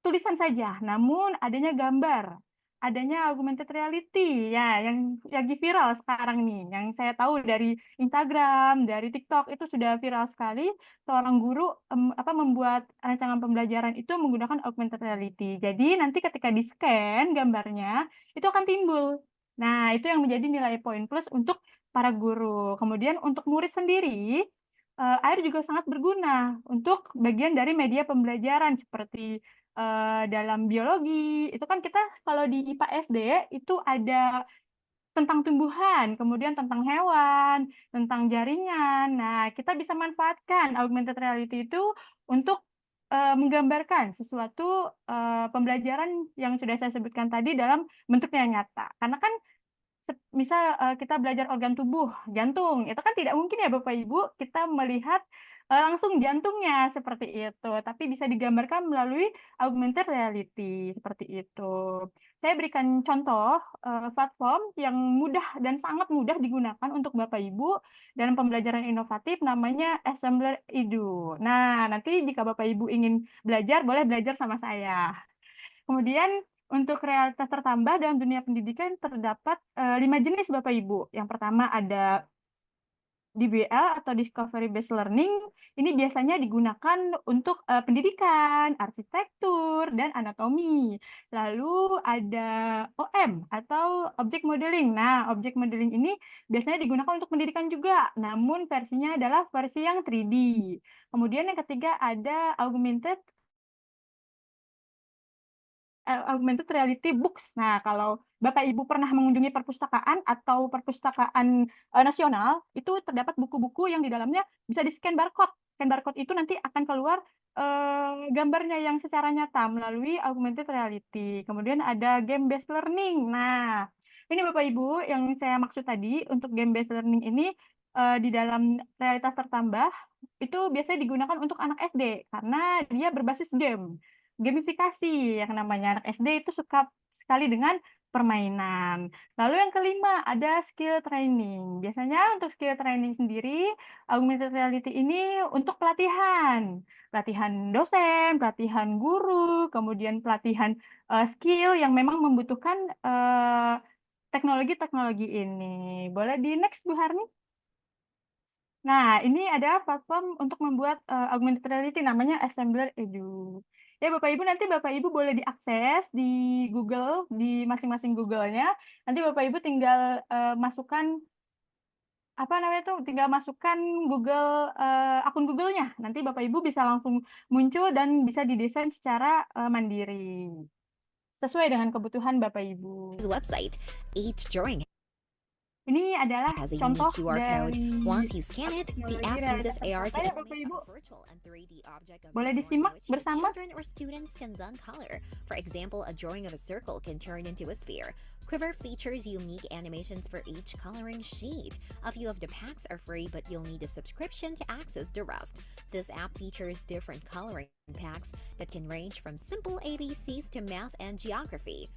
tulisan saja, namun adanya gambar, adanya augmented reality, ya yang lagi viral sekarang nih, yang saya tahu dari Instagram, dari TikTok, itu sudah viral sekali, seorang guru membuat rancangan pembelajaran itu menggunakan augmented reality. Jadi nanti ketika di-scan gambarnya, itu akan timbul. Nah, itu yang menjadi nilai poin plus untuk para guru. Kemudian untuk murid sendiri, AIR juga sangat berguna untuk bagian dari media pembelajaran seperti dalam biologi. Itu kan kita kalau di IPA SD itu ada tentang tumbuhan, kemudian tentang hewan, tentang jaringan. Nah, kita bisa manfaatkan augmented reality itu untuk menggambarkan sesuatu pembelajaran yang sudah saya sebutkan tadi dalam bentuk yang nyata. Karena kan misal kita belajar organ tubuh, jantung, itu kan tidak mungkin ya Bapak Ibu kita melihat langsung jantungnya seperti itu, tapi bisa digambarkan melalui augmented reality seperti itu. Saya berikan contoh platform yang mudah dan sangat mudah digunakan untuk Bapak Ibu dalam pembelajaran inovatif, namanya Assembler Edu. Nah, nanti jika Bapak Ibu ingin belajar, boleh belajar sama saya. Kemudian untuk realitas tertambah dalam dunia pendidikan terdapat 5 jenis Bapak Ibu. Yang pertama ada DBL atau Discovery Based Learning. Ini biasanya digunakan untuk pendidikan, arsitektur, dan anatomi. Lalu ada OM atau Object Modeling. Nah, Object Modeling ini biasanya digunakan untuk pendidikan juga, namun versinya adalah versi yang 3D. Kemudian yang ketiga ada augmented reality books. Nah, kalau Bapak Ibu pernah mengunjungi perpustakaan atau perpustakaan nasional, itu terdapat buku-buku yang di dalamnya bisa di-scan barcode. Scan barcode itu nanti akan keluar gambarnya yang secara nyata melalui augmented reality. Kemudian ada game based learning. Nah, ini Bapak Ibu yang saya maksud tadi untuk game based learning ini di dalam realitas tertambah itu biasanya digunakan untuk anak SD karena dia berbasis game. Gamifikasi yang namanya anak SD itu suka sekali dengan permainan. Lalu yang kelima ada skill training. Biasanya untuk skill training sendiri, augmented reality ini untuk pelatihan. Pelatihan dosen, pelatihan guru, kemudian pelatihan skill yang memang membutuhkan teknologi-teknologi ini. Boleh di next Bu Harni? Nah, ini ada platform untuk membuat augmented reality namanya Assembler Edu. Ya, Bapak Ibu, nanti Bapak Ibu boleh diakses di Google, di masing-masing Google-nya. Nanti Bapak Ibu tinggal masukkan apa namanya tuh, tinggal masukkan Google akun Google-nya. Nanti Bapak Ibu bisa langsung muncul dan bisa didesain secara mandiri sesuai dengan kebutuhan Bapak Ibu. website. Each drawing Ini adalah has a contoh unique QR code. dari Once you scan it, the teknologi app uses realitas AR to virtual ya, Bapak animate Ibu. a virtual and 3D object of the Boleh drawing, disimak which bersama. children or students can then color. For example, a drawing of a circle can turn into a sphere. Quiver features unique animations for each coloring sheet. A few of the packs are free, but you'll need a subscription to access the rest. This app features different coloring packs that can range from simple ABCs to math and geography.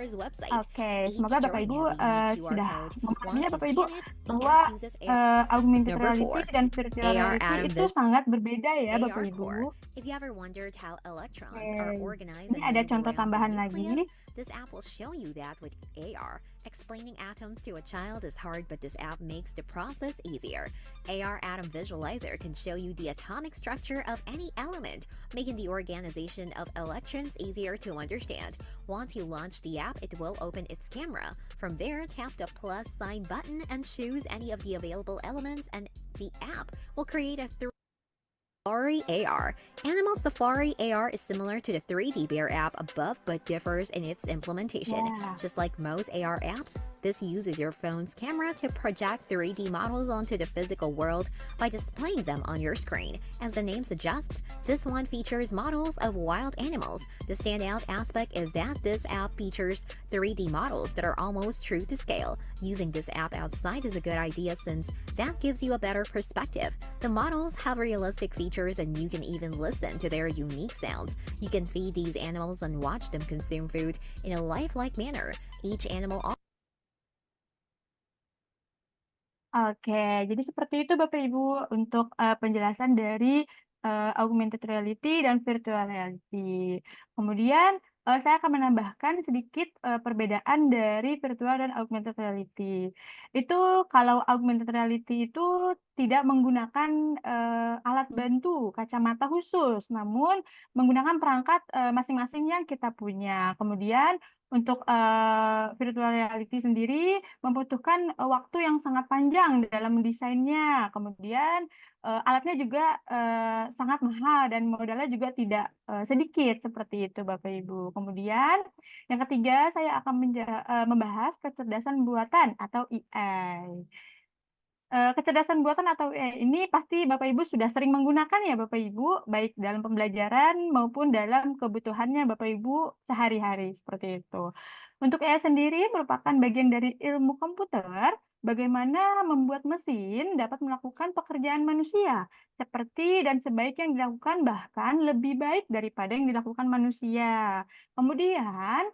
Website. Oke, Each semoga Bapak drawing Ibu has a unique QR sudah code. memahami Once ya you Bapak Ibu scan it, the bahwa app uses AR. augmented Number reality 4, dan virtual AR reality Atom itu sangat berbeda ya AR Bapak Ibu. Core. If you ever wondered how electrons are Oke, organized ini and ada moved contoh around the tambahan nucleus, lagi. this app will show you that with AR. Explaining atoms to a child is hard, but this app makes the process easier. AR Atom Visualizer can show you the atomic structure of any element, making the organization of electrons easier to understand. Once you launch the app, it will open its camera. From there, tap the plus sign button and choose any of the available elements, and the app will create a Safari AR. Animal Safari AR is similar to the 3D Bear app above, but differs in its implementation. Yeah. Just like most AR apps, this uses your phone's camera to project 3D models onto the physical world by displaying them on your screen. As the name suggests, this one features models of wild animals. The standout aspect is that this app features 3D models that are almost true to scale. Using this app outside is a good idea since that gives you a better perspective. The models have realistic features and you can even listen to their unique sounds. You can feed these animals and watch them consume food in a lifelike manner. Each animal Oke, jadi seperti itu Bapak Ibu untuk penjelasan dari augmented reality dan virtual reality. Kemudian saya akan menambahkan sedikit perbedaan dari virtual dan augmented reality. Itu kalau augmented reality itu tidak menggunakan alat bantu, kacamata khusus, namun menggunakan perangkat masing-masing yang kita punya. Kemudian untuk virtual reality sendiri membutuhkan waktu yang sangat panjang dalam mendesainnya. Kemudian alatnya juga sangat mahal dan modalnya juga tidak sedikit seperti itu Bapak Ibu. Kemudian yang ketiga saya akan membahas kecerdasan buatan atau AI. Kecerdasan buatan atau AI ini pasti Bapak Ibu sudah sering menggunakan ya Bapak Ibu, baik dalam pembelajaran maupun dalam kebutuhannya Bapak Ibu sehari-hari seperti itu. Untuk AI sendiri merupakan bagian dari ilmu komputer, bagaimana membuat mesin dapat melakukan pekerjaan manusia, seperti dan sebaik yang dilakukan bahkan lebih baik daripada yang dilakukan manusia. Kemudian,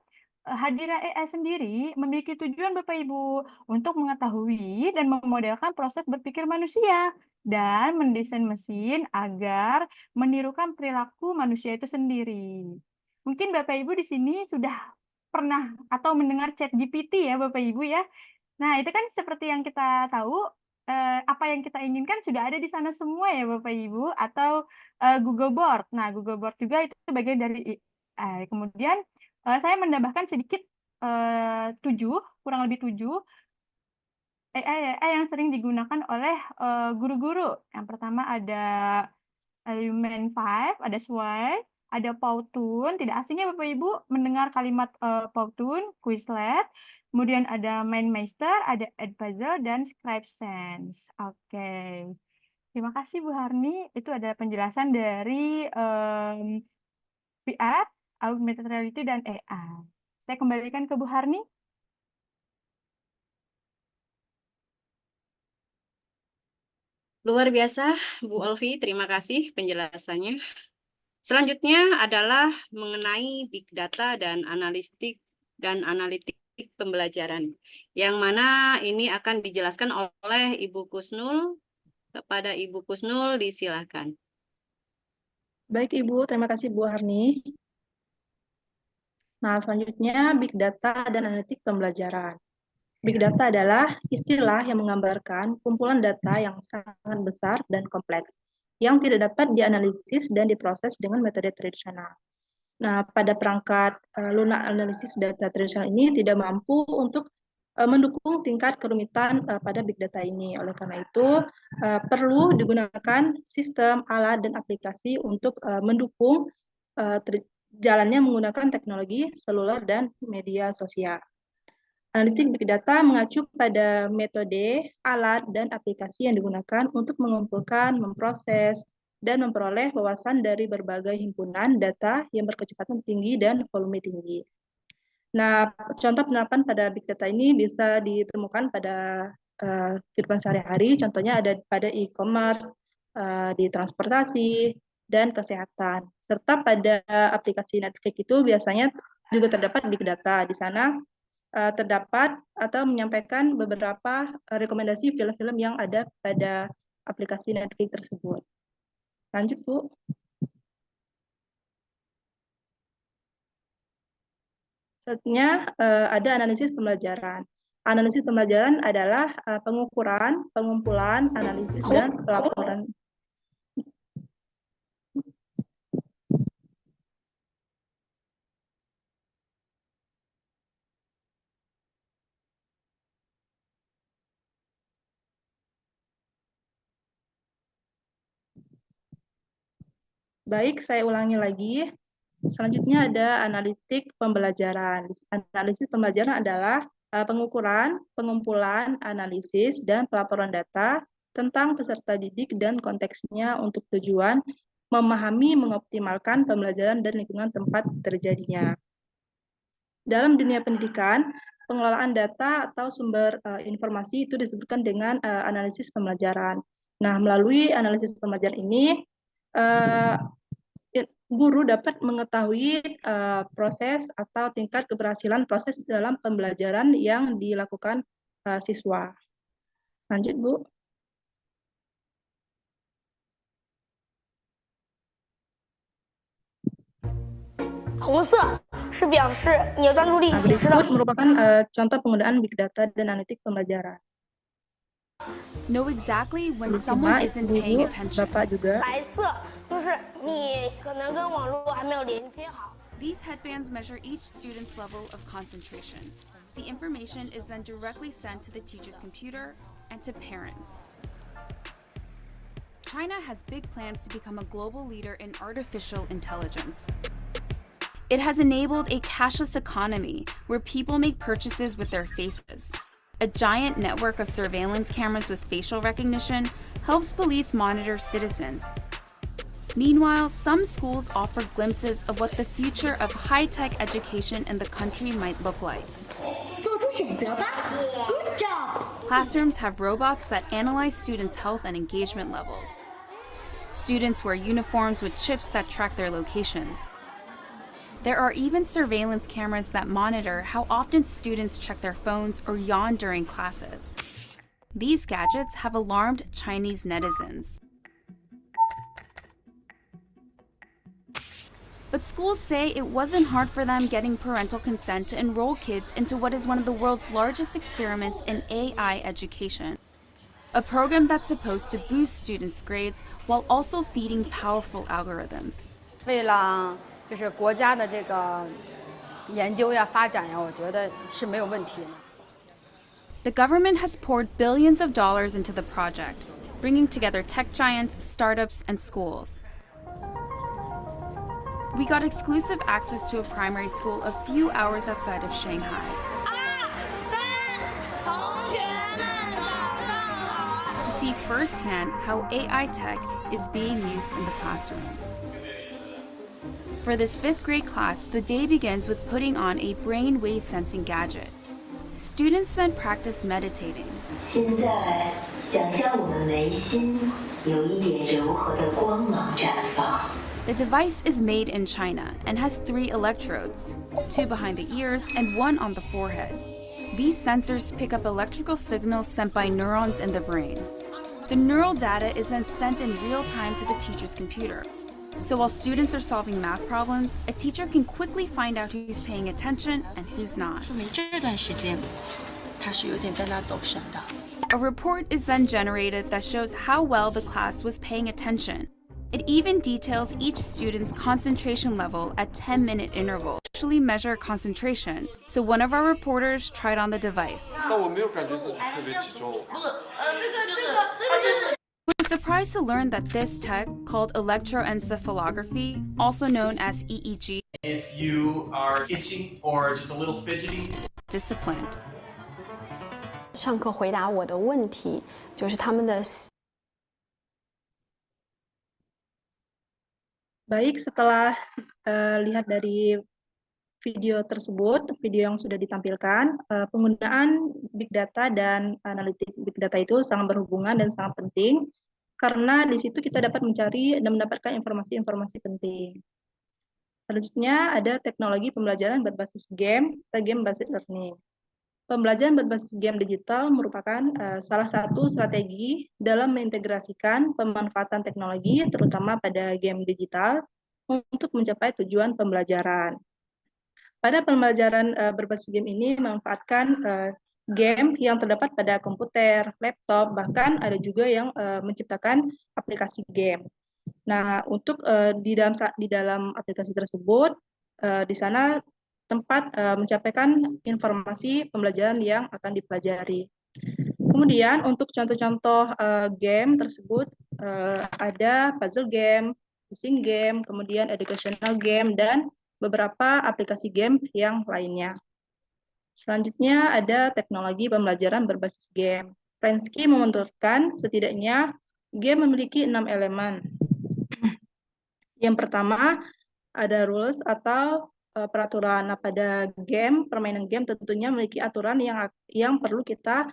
hadirnya AI sendiri memiliki tujuan Bapak Ibu untuk mengetahui dan memodelkan proses berpikir manusia dan mendesain mesin agar menirukan perilaku manusia itu sendiri. Mungkin Bapak Ibu di sini sudah pernah atau mendengar ChatGPT ya Bapak Ibu ya. Nah, itu kan seperti yang kita tahu apa yang kita inginkan sudah ada di sana semua ya Bapak Ibu atau Google Board. Nah, Google Board juga itu bagian dari AI. Kemudian saya menambahkan sedikit 7, kurang lebih 7 AI yang sering digunakan oleh guru-guru. Yang pertama ada Lumen 5, ada Sway, ada Powtoon. Tidak asing ya Bapak Ibu mendengar kalimat Powtoon, Quizlet. Kemudian ada MindMeister, ada Edpuzzle, dan ScribeSense. Oke. Terima kasih Bu Harni. Itu adalah penjelasan dari VR, augmented reality, dan AI. Saya kembalikan ke Bu Harni. Luar biasa, Bu Olvi, terima kasih penjelasannya. Selanjutnya adalah mengenai big data dan analitik pembelajaran, yang mana ini akan dijelaskan oleh Ibu Kusnul. Kepada Ibu Kusnul, disilakan. Baik Ibu, terima kasih Bu Harni. Nah, selanjutnya Big Data dan Analitik Pembelajaran. Big data adalah istilah yang menggambarkan kumpulan data yang sangat besar dan kompleks, yang tidak dapat dianalisis dan diproses dengan metode tradisional. Nah, pada perangkat lunak analisis data tradisional ini tidak mampu untuk mendukung tingkat kerumitan pada big data ini. Oleh karena itu, perlu digunakan sistem, alat, dan aplikasi untuk mendukung jalannya menggunakan teknologi seluler dan media sosial. Analitik big data mengacu pada metode, alat, dan aplikasi yang digunakan untuk mengumpulkan, memproses, dan memperoleh wawasan dari berbagai himpunan data yang berkecepatan tinggi dan volume tinggi. Nah, contoh penerapan pada big data ini bisa ditemukan pada kehidupan sehari-hari, contohnya ada pada e-commerce, di transportasi, dan kesehatan. Serta pada aplikasi Netflix itu biasanya juga terdapat big data. Di sana terdapat atau menyampaikan beberapa rekomendasi film-film yang ada pada aplikasi Netflix tersebut. Lanjut, Bu. Selanjutnya ada analisis pembelajaran. Analisis pembelajaran adalah pengukuran, pengumpulan, analisis, dan pelaporan. Baik, saya ulangi lagi. Selanjutnya ada analitik pembelajaran. Analisis pembelajaran adalah pengukuran, pengumpulan, analisis, dan pelaporan data tentang peserta didik dan konteksnya untuk tujuan memahami, mengoptimalkan pembelajaran dan lingkungan tempat terjadinya. Dalam dunia pendidikan, pengelolaan data atau sumber informasi itu disebutkan dengan analisis pembelajaran. Nah, melalui analisis pembelajaran ini, guru dapat mengetahui proses atau tingkat keberhasilan proses dalam pembelajaran yang dilakukan siswa. Lanjut, Bu. Berikut merupakan contoh penggunaan big data dan analitik pembelajaran. Know exactly when someone isn't paying attention. Bapak juga. These headbands measure each student's level of concentration. The information is then directly sent to the teacher's computer and to parents. China has big plans to become a global leader in artificial intelligence. It has enabled a cashless economy where people make purchases with their faces. A giant network of surveillance cameras with facial recognition helps police monitor citizens. Meanwhile, some schools offer glimpses of what the future of high-tech education in the country might look like. Good job! Classrooms have robots that analyze students' health and engagement levels. Students wear uniforms with chips that track their locations. There are even surveillance cameras that monitor how often students check their phones or yawn during classes. These gadgets have alarmed Chinese netizens. But schools say it wasn't hard for them getting parental consent to enroll kids into what is one of the world's largest experiments in AI education. A program that's supposed to boost students' grades while also feeding powerful algorithms. 为了就是国家的这个研究呀、发展呀，我觉得是没有问题的。 The government has poured billions of dollars into the project, bringing together tech giants, startups, and schools. We got exclusive access to a primary school a few hours outside of Shanghai. To see firsthand how AI tech is being used in the classroom. For this 5th grade class, the day begins with putting on a brainwave sensing gadget. Students then practice meditating. 现在想象我们眉心有一点柔和的光芒绽放。 The device is made in China and has 3 electrodes, 2 behind the ears and 1 on the forehead. These sensors pick up electrical signals sent by neurons in the brain. The neural data is then sent in real time to the teacher's computer. So while students are solving math problems, a teacher can quickly find out who's paying attention and who's not. 说明这段时间他是有点在那走神的。 A report is then generated that shows how well the class was paying attention. It even details each student's concentration level at 10-minute intervals. Actually measure concentration, so one of our reporters tried on the device. 但我没有感觉自己特别集中。 Was surprised to learn that this tech, called electroencephalography, also known as EEG, If you are itching or just a little fidgety, disciplined. 上课回答我的问题，就是他们的 Baik, setelah lihat dari video tersebut, video yang sudah ditampilkan, penggunaan big data dan analitik big data itu sangat berhubungan dan sangat penting karena di situ kita dapat mencari dan mendapatkan informasi-informasi penting. Selanjutnya ada teknologi pembelajaran berbasis game atau game based learning. Pembelajaran berbasis game digital merupakan salah satu strategi dalam mengintegrasikan pemanfaatan teknologi, terutama pada game digital, untuk mencapai tujuan pembelajaran. Pada pembelajaran berbasis game ini memanfaatkan game yang terdapat pada komputer, laptop, bahkan ada juga yang menciptakan aplikasi game. Nah, untuk di dalam aplikasi tersebut, di sana tempat mencapaikan informasi pembelajaran yang akan dipelajari. Kemudian untuk contoh-contoh game tersebut ada puzzle game, fishing game, kemudian educational game, dan beberapa aplikasi game yang lainnya. Selanjutnya ada teknologi pembelajaran berbasis game. Prensky menuturkan setidaknya game memiliki 6 elemen. Yang pertama ada rules atau peraturan. Nah, pada game, permainan game tentunya memiliki aturan yang perlu kita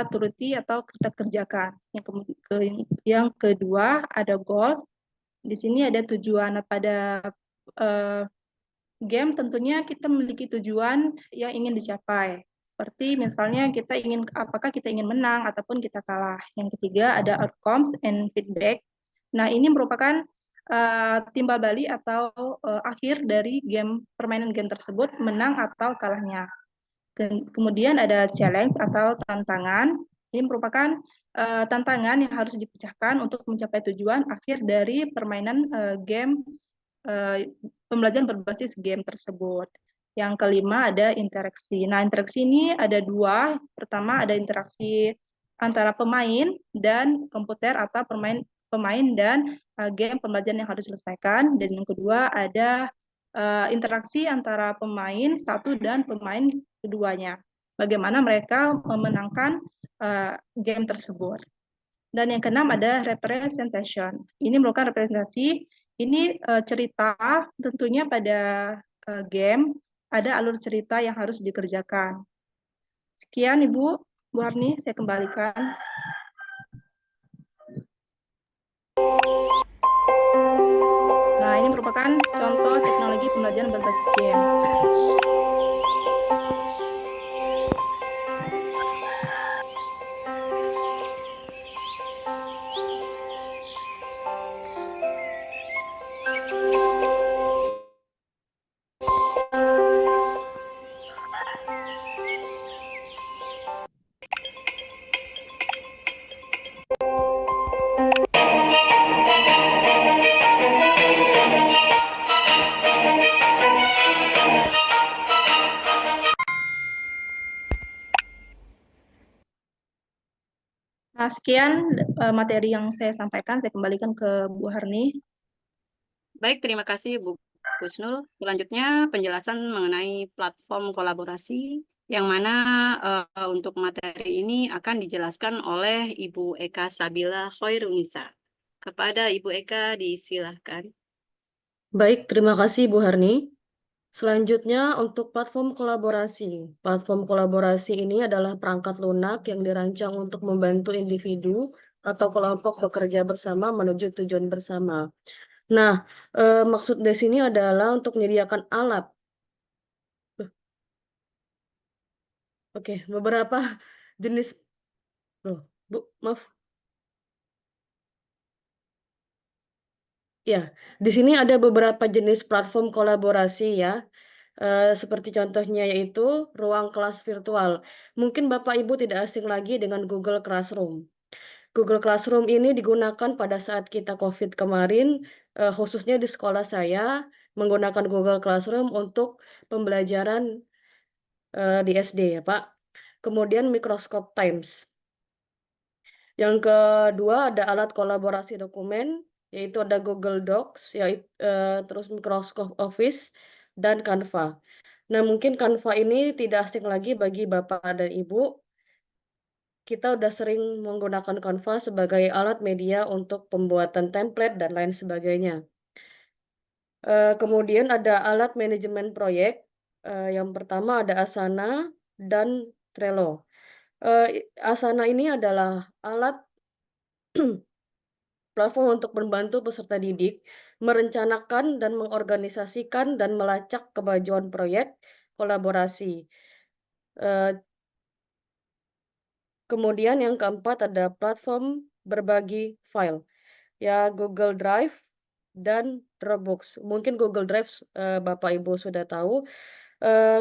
turuti atau kita kerjakan. Yang kedua ada goals. Di sini ada tujuan. Nah, pada game tentunya kita memiliki tujuan yang ingin dicapai. Seperti misalnya apakah kita ingin menang ataupun kita kalah. Yang ketiga ada outcomes and feedback. Nah, ini merupakan timbal balik atau akhir dari permainan game tersebut, menang atau kalahnya. Kemudian ada challenge atau tantangan. Ini merupakan tantangan yang harus dipecahkan untuk mencapai tujuan akhir dari permainan game pembelajaran berbasis game tersebut. Yang kelima ada interaksi. Nah, interaksi ini ada dua. Pertama ada interaksi antara pemain dan komputer atau pemain dan game pembelajaran yang harus diselesaikan. Dan yang kedua ada interaksi antara pemain satu dan pemain keduanya. Bagaimana mereka memenangkan game tersebut. Dan yang keenam ada representation. Ini merupakan representasi. Ini cerita, tentunya pada game ada alur cerita yang harus dikerjakan. Sekian Ibu, Bu Harni, saya kembalikan. Nah, ini merupakan contoh teknologi pembelajaran berbasis game. Nah, sekian materi yang saya sampaikan. Saya kembalikan ke Bu Harni. Baik, terima kasih Bu Kusnul. Selanjutnya penjelasan mengenai platform kolaborasi yang mana untuk materi ini akan dijelaskan oleh Ibu Eka Sabila Khairunisa. Kepada Ibu Eka disilahkan. Baik, terima kasih Bu Harni. Selanjutnya untuk platform kolaborasi. Platform kolaborasi ini adalah perangkat lunak yang dirancang untuk membantu individu atau kelompok bekerja bersama menuju tujuan bersama. Nah, maksud dari sini adalah untuk menyediakan alat. Oke, beberapa jenis. Bu, maaf. Ya, di sini ada beberapa jenis platform kolaborasi ya. seperti contohnya yaitu ruang kelas virtual. Mungkin Bapak Ibu tidak asing lagi dengan Google Classroom. Google Classroom ini digunakan pada saat kita COVID kemarin, khususnya di sekolah saya menggunakan Google Classroom untuk pembelajaran di SD ya Pak. Kemudian Microsoft Teams. Yang kedua ada alat kolaborasi dokumen, yaitu ada Google Docs, terus Microsoft Office, dan Canva. Nah, mungkin Canva ini tidak asing lagi bagi Bapak dan Ibu. Kita udah sering menggunakan Canva sebagai alat media untuk pembuatan template dan lain sebagainya. Kemudian ada alat manajemen proyek. Yang pertama ada Asana dan Trello. Asana ini adalah alat platform untuk membantu peserta didik merencanakan dan mengorganisasikan dan melacak kemajuan proyek kolaborasi. Kemudian yang keempat ada platform berbagi file, ya Google Drive dan Dropbox. Mungkin Google Drive Bapak Ibu sudah tahu.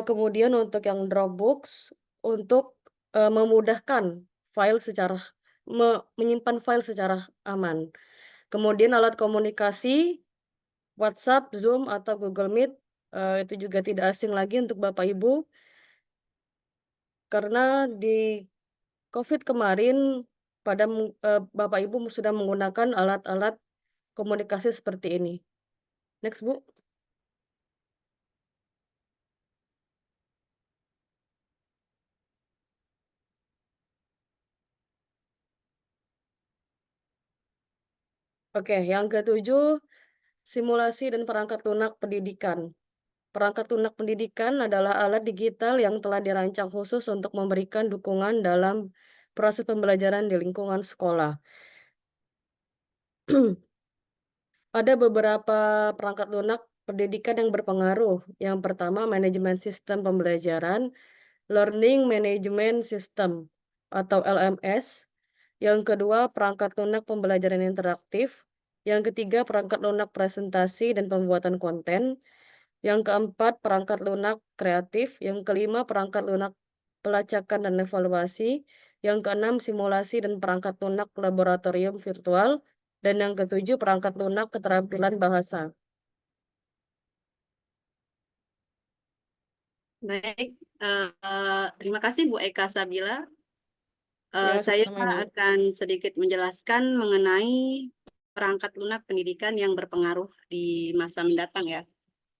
Kemudian untuk yang Dropbox untuk memudahkan file menyimpan file secara aman. Kemudian alat komunikasi WhatsApp, Zoom, atau Google Meet itu juga tidak asing lagi untuk Bapak Ibu. Karena di COVID kemarin Bapak Ibu sudah menggunakan alat-alat komunikasi seperti ini. Next, Bu. Oke, yang ketujuh, simulasi dan perangkat lunak pendidikan. Perangkat lunak pendidikan adalah alat digital yang telah dirancang khusus untuk memberikan dukungan dalam proses pembelajaran di lingkungan sekolah. Ada beberapa perangkat lunak pendidikan yang berpengaruh. Yang pertama, manajemen sistem pembelajaran, Learning Management System atau LMS. Yang kedua, perangkat lunak pembelajaran interaktif. Yang ketiga, perangkat lunak presentasi dan pembuatan konten. Yang keempat, perangkat lunak kreatif. Yang kelima, perangkat lunak pelacakan dan evaluasi. Yang keenam, simulasi dan perangkat lunak laboratorium virtual. Dan yang ketujuh, perangkat lunak keterampilan bahasa. Baik, terima kasih Bu Eka Sabila. Ya, Saya sama-sama, Ibu. akan sedikit menjelaskan mengenai perangkat lunak pendidikan yang berpengaruh di masa mendatang ya.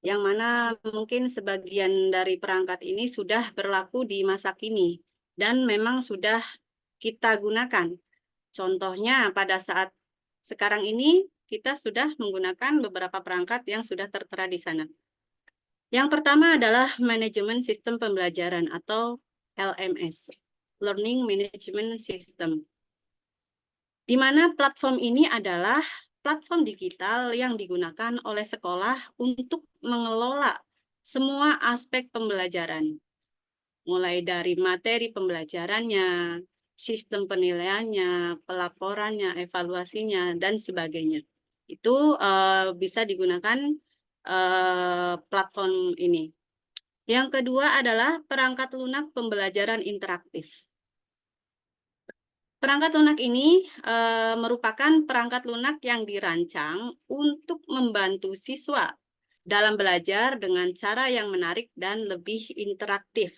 Yang mana mungkin sebagian dari perangkat ini sudah berlaku di masa kini dan memang sudah kita gunakan. Contohnya pada saat sekarang ini kita sudah menggunakan beberapa perangkat yang sudah tertera di sana. Yang pertama adalah manajemen sistem pembelajaran atau LMS, Learning Management System. Di mana platform ini adalah platform digital yang digunakan oleh sekolah untuk mengelola semua aspek pembelajaran. Mulai dari materi pembelajarannya, sistem penilaiannya, pelaporannya, evaluasinya, dan sebagainya. Itu bisa digunakan platform ini. Yang kedua adalah perangkat lunak pembelajaran interaktif. Perangkat lunak ini merupakan perangkat lunak yang dirancang untuk membantu siswa dalam belajar dengan cara yang menarik dan lebih interaktif.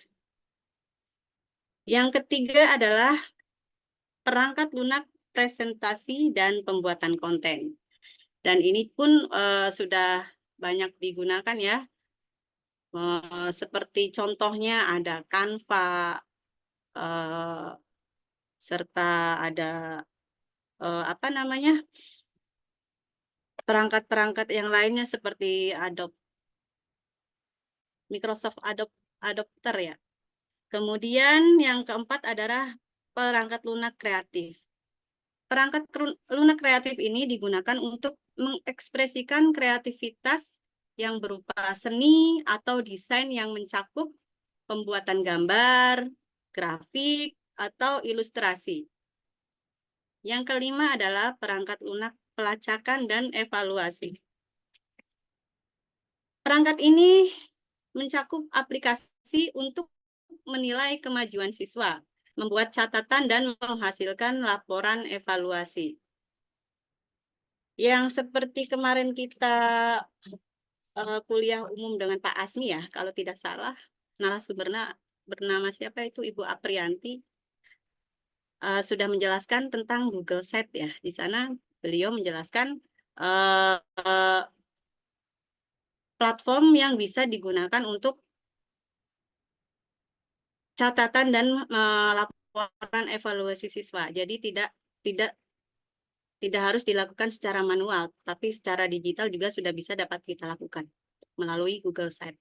Yang ketiga adalah perangkat lunak presentasi dan pembuatan konten. Dan ini pun sudah banyak digunakan ya. Seperti contohnya ada Canva, serta ada perangkat-perangkat yang lainnya seperti Microsoft Adopter ya. Kemudian yang keempat adalah perangkat lunak kreatif. Perangkat lunak kreatif ini digunakan untuk mengekspresikan kreativitas yang berupa seni atau desain yang mencakup pembuatan gambar, grafik, atau ilustrasi. Yang kelima adalah perangkat lunak pelacakan dan evaluasi. Perangkat ini mencakup aplikasi untuk menilai kemajuan siswa, membuat catatan dan menghasilkan laporan evaluasi. Yang seperti kemarin kita kuliah umum dengan Pak Asmi ya, kalau tidak salah, narasumbernya bernama siapa itu Ibu Aprianti, sudah menjelaskan tentang Google Sheet ya. Di sana beliau menjelaskan platform yang bisa digunakan untuk catatan dan laporan evaluasi siswa. Jadi tidak harus dilakukan secara manual, tapi secara digital juga sudah bisa dapat kita lakukan melalui Google Sheet.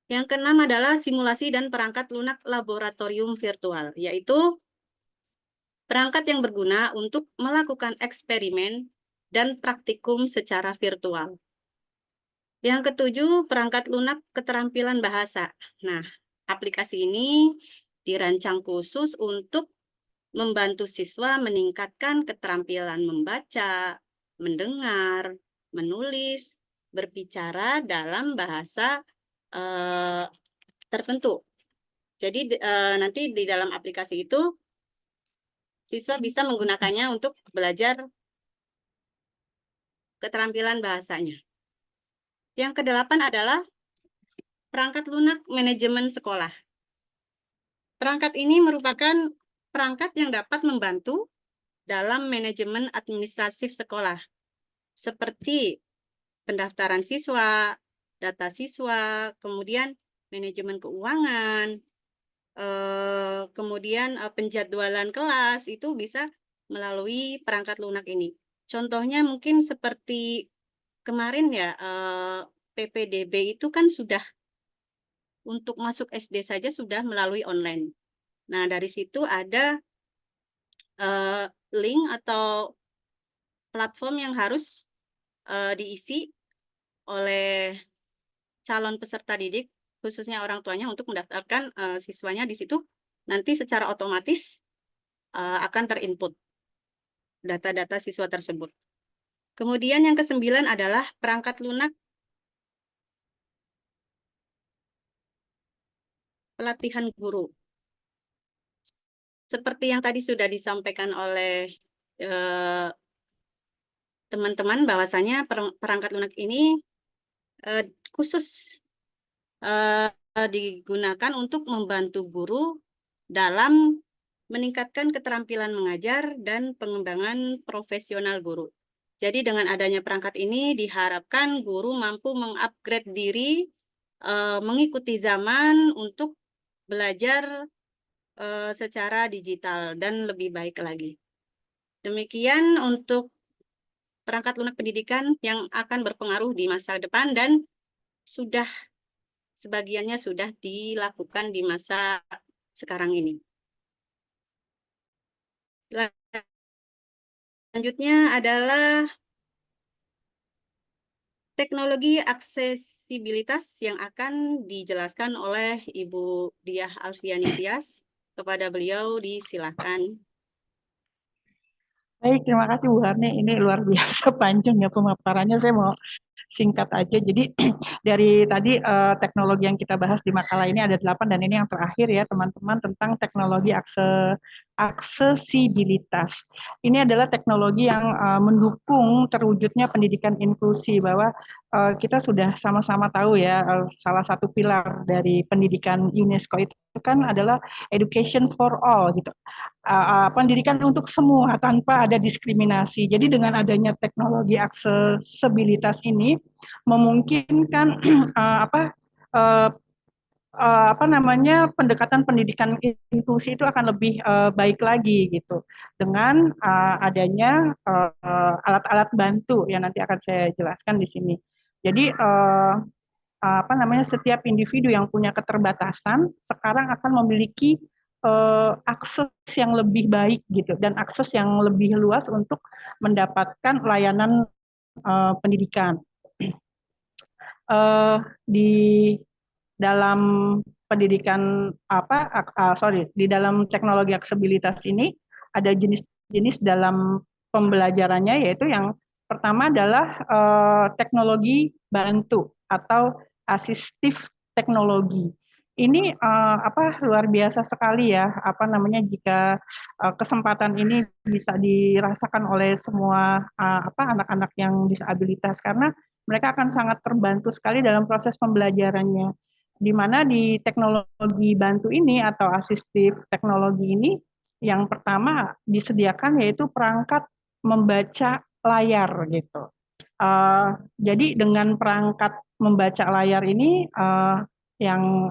Yang keenam adalah simulasi dan perangkat lunak laboratorium virtual, yaitu perangkat yang berguna untuk melakukan eksperimen dan praktikum secara virtual. Yang ketujuh, perangkat lunak keterampilan bahasa. Nah, aplikasi ini dirancang khusus untuk membantu siswa meningkatkan keterampilan membaca, mendengar, menulis, berbicara dalam bahasa tertentu. Jadi nanti di dalam aplikasi itu siswa bisa menggunakannya untuk belajar keterampilan bahasanya. Yang kedelapan adalah perangkat lunak manajemen sekolah. Perangkat ini merupakan perangkat yang dapat membantu dalam manajemen administratif sekolah, seperti pendaftaran siswa, data siswa, kemudian manajemen keuangan, kemudian penjadwalan kelas, itu bisa melalui perangkat lunak ini. Contohnya mungkin seperti kemarin ya, PPDB itu kan sudah untuk masuk SD saja sudah melalui online. Nah, dari situ ada link atau platform yang harus diisi oleh calon peserta didik, khususnya orang tuanya, untuk mendaftarkan siswanya di situ. Nanti secara otomatis akan terinput data-data siswa tersebut. Kemudian yang ke-9 adalah perangkat lunak pelatihan guru. Seperti yang tadi sudah disampaikan oleh teman-teman, bahwasanya perangkat lunak ini khusus digunakan untuk membantu guru dalam meningkatkan keterampilan mengajar dan pengembangan profesional guru. Jadi dengan adanya perangkat ini diharapkan guru mampu mengupgrade diri, mengikuti zaman untuk belajar secara digital dan lebih baik lagi. Demikian untuk perangkat lunak pendidikan yang akan berpengaruh di masa depan dan sebagiannya sudah dilakukan di masa sekarang ini. Selanjutnya adalah teknologi aksesibilitas yang akan dijelaskan oleh Ibu Diah Alfiani Tias. Kepada beliau disilakan. Baik, terima kasih Bu Harni. Ini luar biasa panjang ya pemaparannya. Saya mau singkat aja. Jadi dari tadi teknologi yang kita bahas di makalah ini ada 8 dan ini yang terakhir ya teman-teman, tentang teknologi aksesibilitas. Ini adalah teknologi yang mendukung terwujudnya pendidikan inklusi, bahwa kita sudah sama-sama tahu ya, salah satu pilar dari pendidikan UNESCO itu kan adalah education for all gitu. Pendidikan untuk semua tanpa ada diskriminasi. Jadi dengan adanya teknologi aksesibilitas ini memungkinkan pendekatan pendidikan inklusi itu akan lebih baik lagi gitu, dengan adanya alat-alat bantu yang nanti akan saya jelaskan di sini. Jadi setiap individu yang punya keterbatasan sekarang akan memiliki akses yang lebih baik gitu, dan akses yang lebih luas untuk mendapatkan layanan pendidikan. Di dalam pendidikan di dalam teknologi aksesibilitas ini ada jenis-jenis dalam pembelajarannya, yaitu yang pertama adalah teknologi bantu atau asistif teknologi. Ini luar biasa sekali ya, jika kesempatan ini bisa dirasakan oleh semua anak-anak yang disabilitas, karena mereka akan sangat terbantu sekali dalam proses pembelajarannya. Di mana di teknologi bantu ini atau asistif teknologi ini, yang pertama disediakan yaitu perangkat membaca layar gitu. Jadi dengan perangkat membaca layar ini yang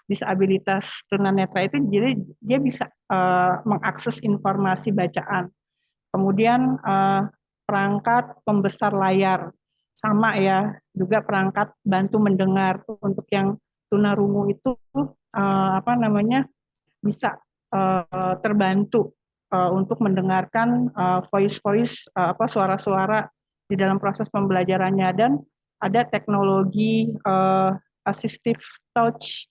disabilitas tunanetra itu, jadi dia bisa mengakses informasi bacaan. Kemudian perangkat pembesar layar sama ya, juga perangkat bantu mendengar untuk yang tunarungu itu bisa terbantu untuk mendengarkan voice suara-suara di dalam proses pembelajarannya. Dan ada teknologi assistive touch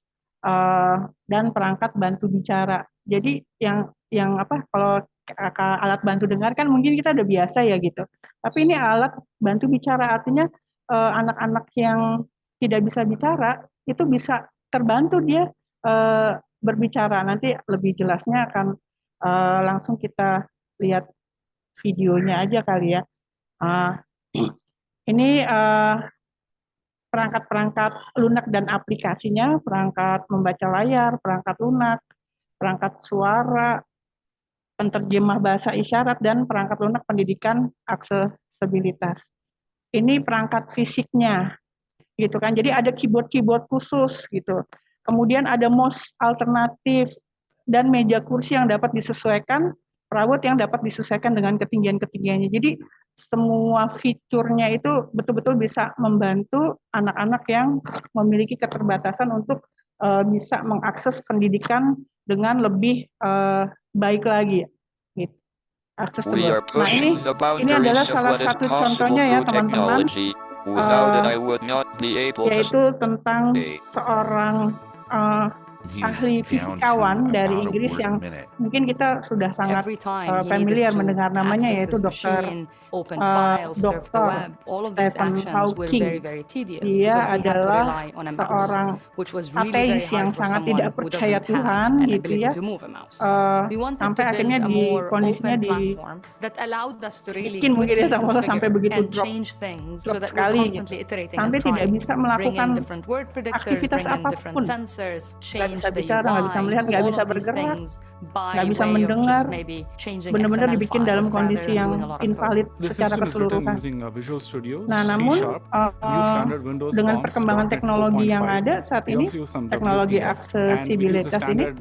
dan perangkat bantu bicara. Jadi kalau alat bantu dengar kan mungkin kita udah biasa ya gitu. Tapi ini alat bantu bicara, artinya anak-anak yang tidak bisa bicara itu bisa terbantu dia berbicara. Nanti lebih jelasnya akan langsung kita lihat videonya aja kali ya. Ini perangkat-perangkat lunak dan aplikasinya, perangkat membaca layar, perangkat lunak, perangkat suara, penterjemah bahasa isyarat, dan perangkat lunak pendidikan aksesibilitas. Ini perangkat fisiknya, gitu kan. Jadi ada keyboard khusus gitu. Kemudian ada mouse alternatif dan meja kursi yang dapat disesuaikan, perawat yang dapat disesuaikan dengan ketinggian-ketinggiannya. Jadi semua fiturnya itu betul-betul bisa membantu anak-anak yang memiliki keterbatasan untuk bisa mengakses pendidikan dengan lebih baik lagi. Gitu. Akses tersebut. Nah ini adalah salah satu contohnya ya teman-teman, yaitu tentang seorang ahli fisikawan dari Inggris yang mungkin kita sudah sangat familiar mendengar namanya, yaitu Dr. Stephen Hawking. Dia adalah seorang ateis yang sangat tidak percaya Tuhan gitu ya, sampai akhirnya di kondisinya bikin mungkin ya sampai begitu drop sekali gitu. Sampai tidak bisa melakukan aktivitas apapun, nggak bisa bicara, nggak bisa melihat, nggak bisa bergerak, nggak bisa mendengar, benar-benar dibikin dalam kondisi yang invalid secara keseluruhan. Nah, namun dengan perkembangan teknologi yang ada saat ini, teknologi aksesibilitas ini,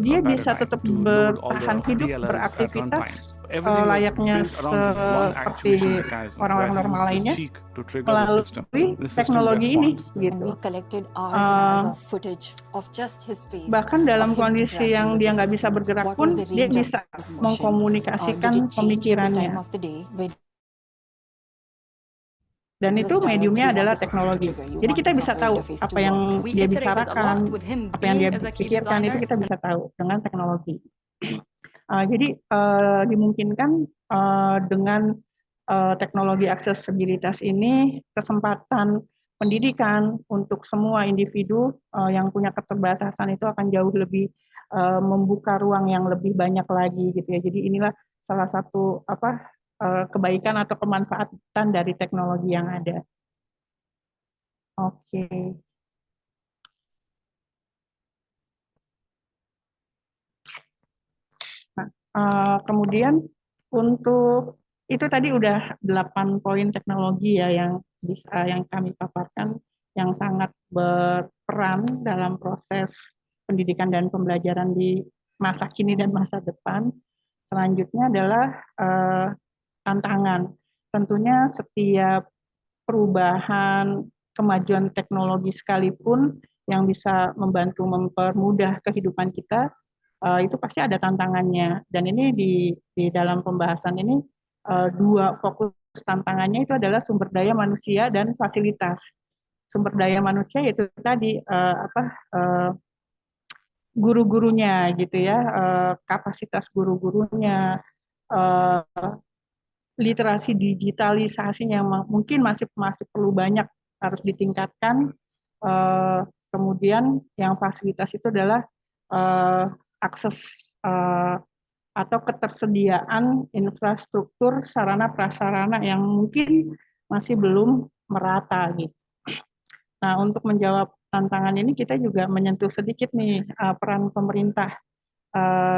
dia bisa tetap bertahan hidup, beraktivitas layaknya seperti orang-orang normal lainnya melalui teknologi ini gitu. Bahkan dalam kondisi yang dia nggak bisa bergerak pun dia bisa mengkomunikasikan pemikirannya. Dan itu mediumnya adalah teknologi. Jadi kita bisa tahu apa yang dia bicarakan, apa yang dia pikirkan, itu kita bisa tahu dengan teknologi. Jadi dimungkinkan dengan teknologi aksesibilitas ini, kesempatan pendidikan untuk semua individu yang punya keterbatasan itu akan jauh lebih membuka ruang yang lebih banyak lagi gitu ya. Jadi inilah salah satu kebaikan atau kemanfaatan dari teknologi yang ada. Oke. Kemudian untuk itu tadi udah 8 poin teknologi ya yang kami paparkan, yang sangat berperan dalam proses pendidikan dan pembelajaran di masa kini dan masa depan. Selanjutnya adalah tantangan. Tentunya setiap perubahan, kemajuan teknologi sekalipun yang bisa membantu mempermudah kehidupan kita, itu pasti ada tantangannya. Dan ini di dalam pembahasan ini dua fokus tantangannya itu adalah sumber daya manusia dan fasilitas. Sumber daya manusia itu tadi guru-gurunya gitu ya, kapasitas guru-gurunya, literasi digitalisasinya yang mungkin masih perlu banyak harus ditingkatkan. Kemudian yang fasilitas itu adalah akses atau ketersediaan infrastruktur sarana prasarana yang mungkin masih belum merata gitu. Nah, untuk menjawab tantangan ini kita juga menyentuh sedikit nih peran pemerintah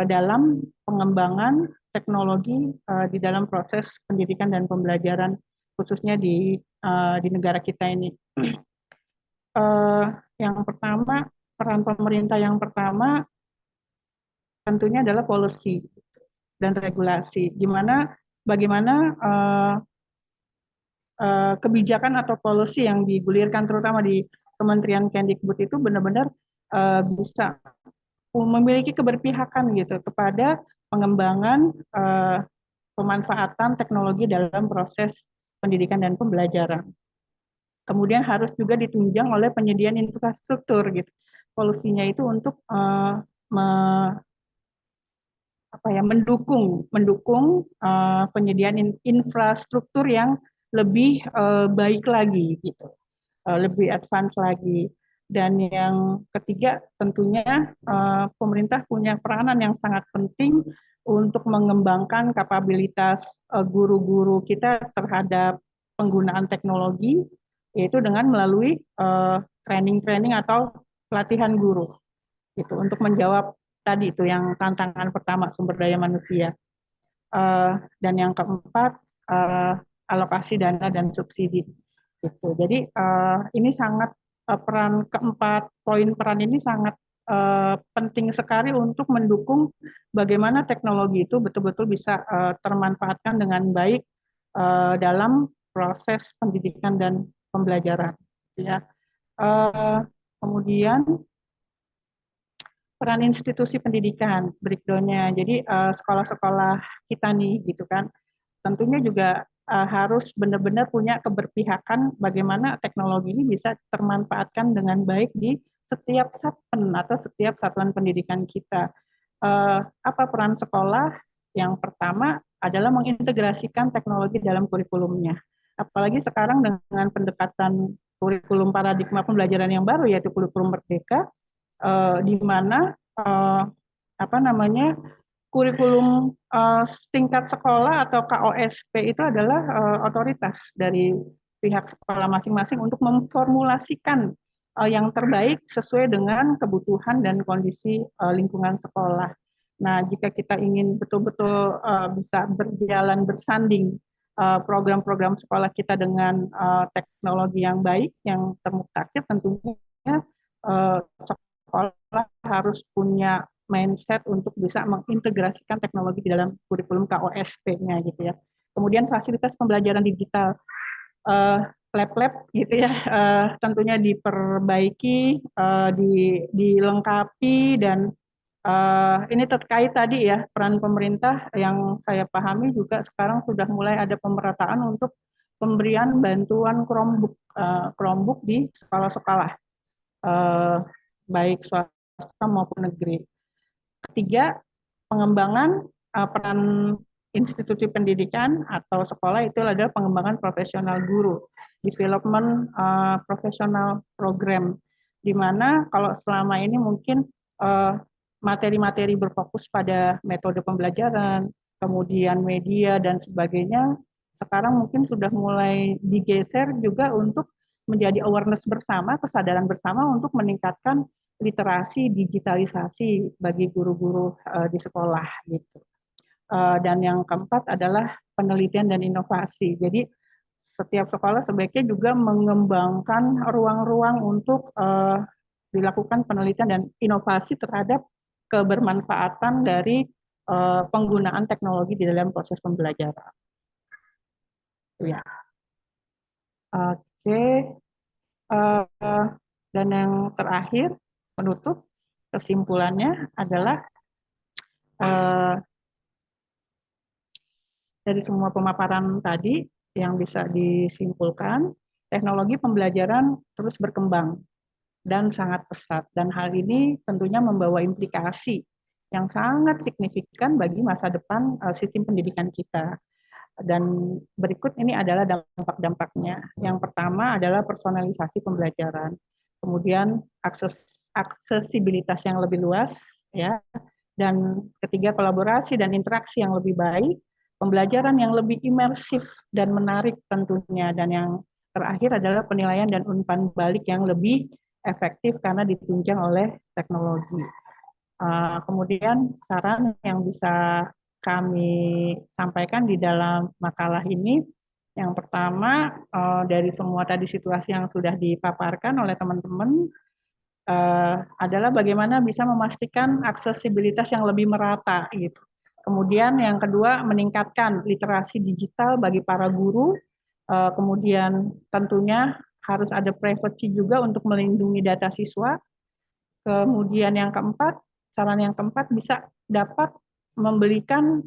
dalam pengembangan teknologi di dalam proses pendidikan dan pembelajaran khususnya di negara kita ini. Yang pertama, peran pemerintah yang pertama tentunya adalah policy dan regulasi. Bagaimana kebijakan atau policy yang digulirkan terutama di Kementerian Kemdikbud itu benar-benar bisa memiliki keberpihakan gitu kepada pengembangan pemanfaatan teknologi dalam proses pendidikan dan pembelajaran. Kemudian harus juga ditunjang oleh penyediaan infrastruktur gitu. Polusinya itu untuk mendukung penyediaan infrastruktur yang lebih baik lagi gitu, lebih advance lagi. Dan yang ketiga tentunya pemerintah punya peranan yang sangat penting untuk mengembangkan kapabilitas guru-guru kita terhadap penggunaan teknologi, yaitu dengan melalui training-training atau pelatihan guru gitu untuk menjawab tadi itu yang tantangan pertama sumber daya manusia. Dan yang keempat alokasi dana dan subsidi gitu. Jadi ini sangat poin peran ini sangat penting sekali untuk mendukung bagaimana teknologi itu betul-betul bisa termanfaatkan dengan baik dalam proses pendidikan dan pembelajaran ya. Kemudian peran institusi pendidikan breakdown-nya. Jadi sekolah-sekolah kita nih gitu kan tentunya juga harus benar-benar punya keberpihakan bagaimana teknologi ini bisa termanfaatkan dengan baik di setiap satpen atau setiap satuan pendidikan kita. Apa peran sekolah? Yang pertama adalah mengintegrasikan teknologi dalam kurikulumnya. Apalagi sekarang dengan pendekatan kurikulum paradigma pembelajaran yang baru yaitu kurikulum merdeka, di mana kurikulum tingkat sekolah atau KOSP itu adalah otoritas dari pihak sekolah masing-masing untuk memformulasikan yang terbaik sesuai dengan kebutuhan dan kondisi lingkungan sekolah. Nah, jika kita ingin betul-betul bisa berjalan bersanding program-program sekolah kita dengan teknologi yang baik, yang termutakhir, tentunya sekolah harus punya mindset untuk bisa mengintegrasikan teknologi di dalam kurikulum KOSP-nya gitu ya. Kemudian fasilitas pembelajaran digital, lab-lab gitu ya, tentunya diperbaiki, dilengkapi dan ini terkait tadi ya peran pemerintah yang saya pahami juga sekarang sudah mulai ada pemerataan untuk pemberian bantuan Chromebook di sekolah-sekolah baik swasta maupun negeri. Ketiga, pengembangan peran institusi pendidikan atau sekolah itu adalah pengembangan profesional guru, development profesional program, di mana kalau selama ini mungkin materi-materi berfokus pada metode pembelajaran, kemudian media dan sebagainya, sekarang mungkin sudah mulai digeser juga untuk menjadi awareness bersama, kesadaran bersama untuk meningkatkan literasi digitalisasi bagi guru-guru di sekolah gitu. Dan yang keempat adalah penelitian dan inovasi. Jadi setiap sekolah sebaiknya juga mengembangkan ruang-ruang untuk dilakukan penelitian dan inovasi terhadap kebermanfaatan dari penggunaan teknologi di dalam proses pembelajaran. Ya. Oke. Dan yang terakhir, penutup, kesimpulannya adalah dari semua pemaparan tadi yang bisa disimpulkan, teknologi pembelajaran terus berkembang dan sangat pesat. Dan hal ini tentunya membawa implikasi yang sangat signifikan bagi masa depan sistem pendidikan kita. Dan berikut ini adalah dampak-dampaknya. Yang pertama adalah personalisasi pembelajaran. Kemudian aksesibilitas yang lebih luas, ya. Dan ketiga, kolaborasi dan interaksi yang lebih baik, pembelajaran yang lebih imersif dan menarik tentunya. Dan yang terakhir adalah penilaian dan umpan balik yang lebih efektif karena ditunjang oleh teknologi. Kemudian saran yang bisa kami sampaikan di dalam makalah ini, yang pertama dari semua tadi situasi yang sudah dipaparkan oleh teman-teman adalah bagaimana bisa memastikan aksesibilitas yang lebih merata gitu. Kemudian yang kedua, meningkatkan literasi digital bagi para guru. Kemudian tentunya harus ada privacy juga untuk melindungi data siswa. Kemudian yang keempat, saran yang keempat bisa dapat memberikan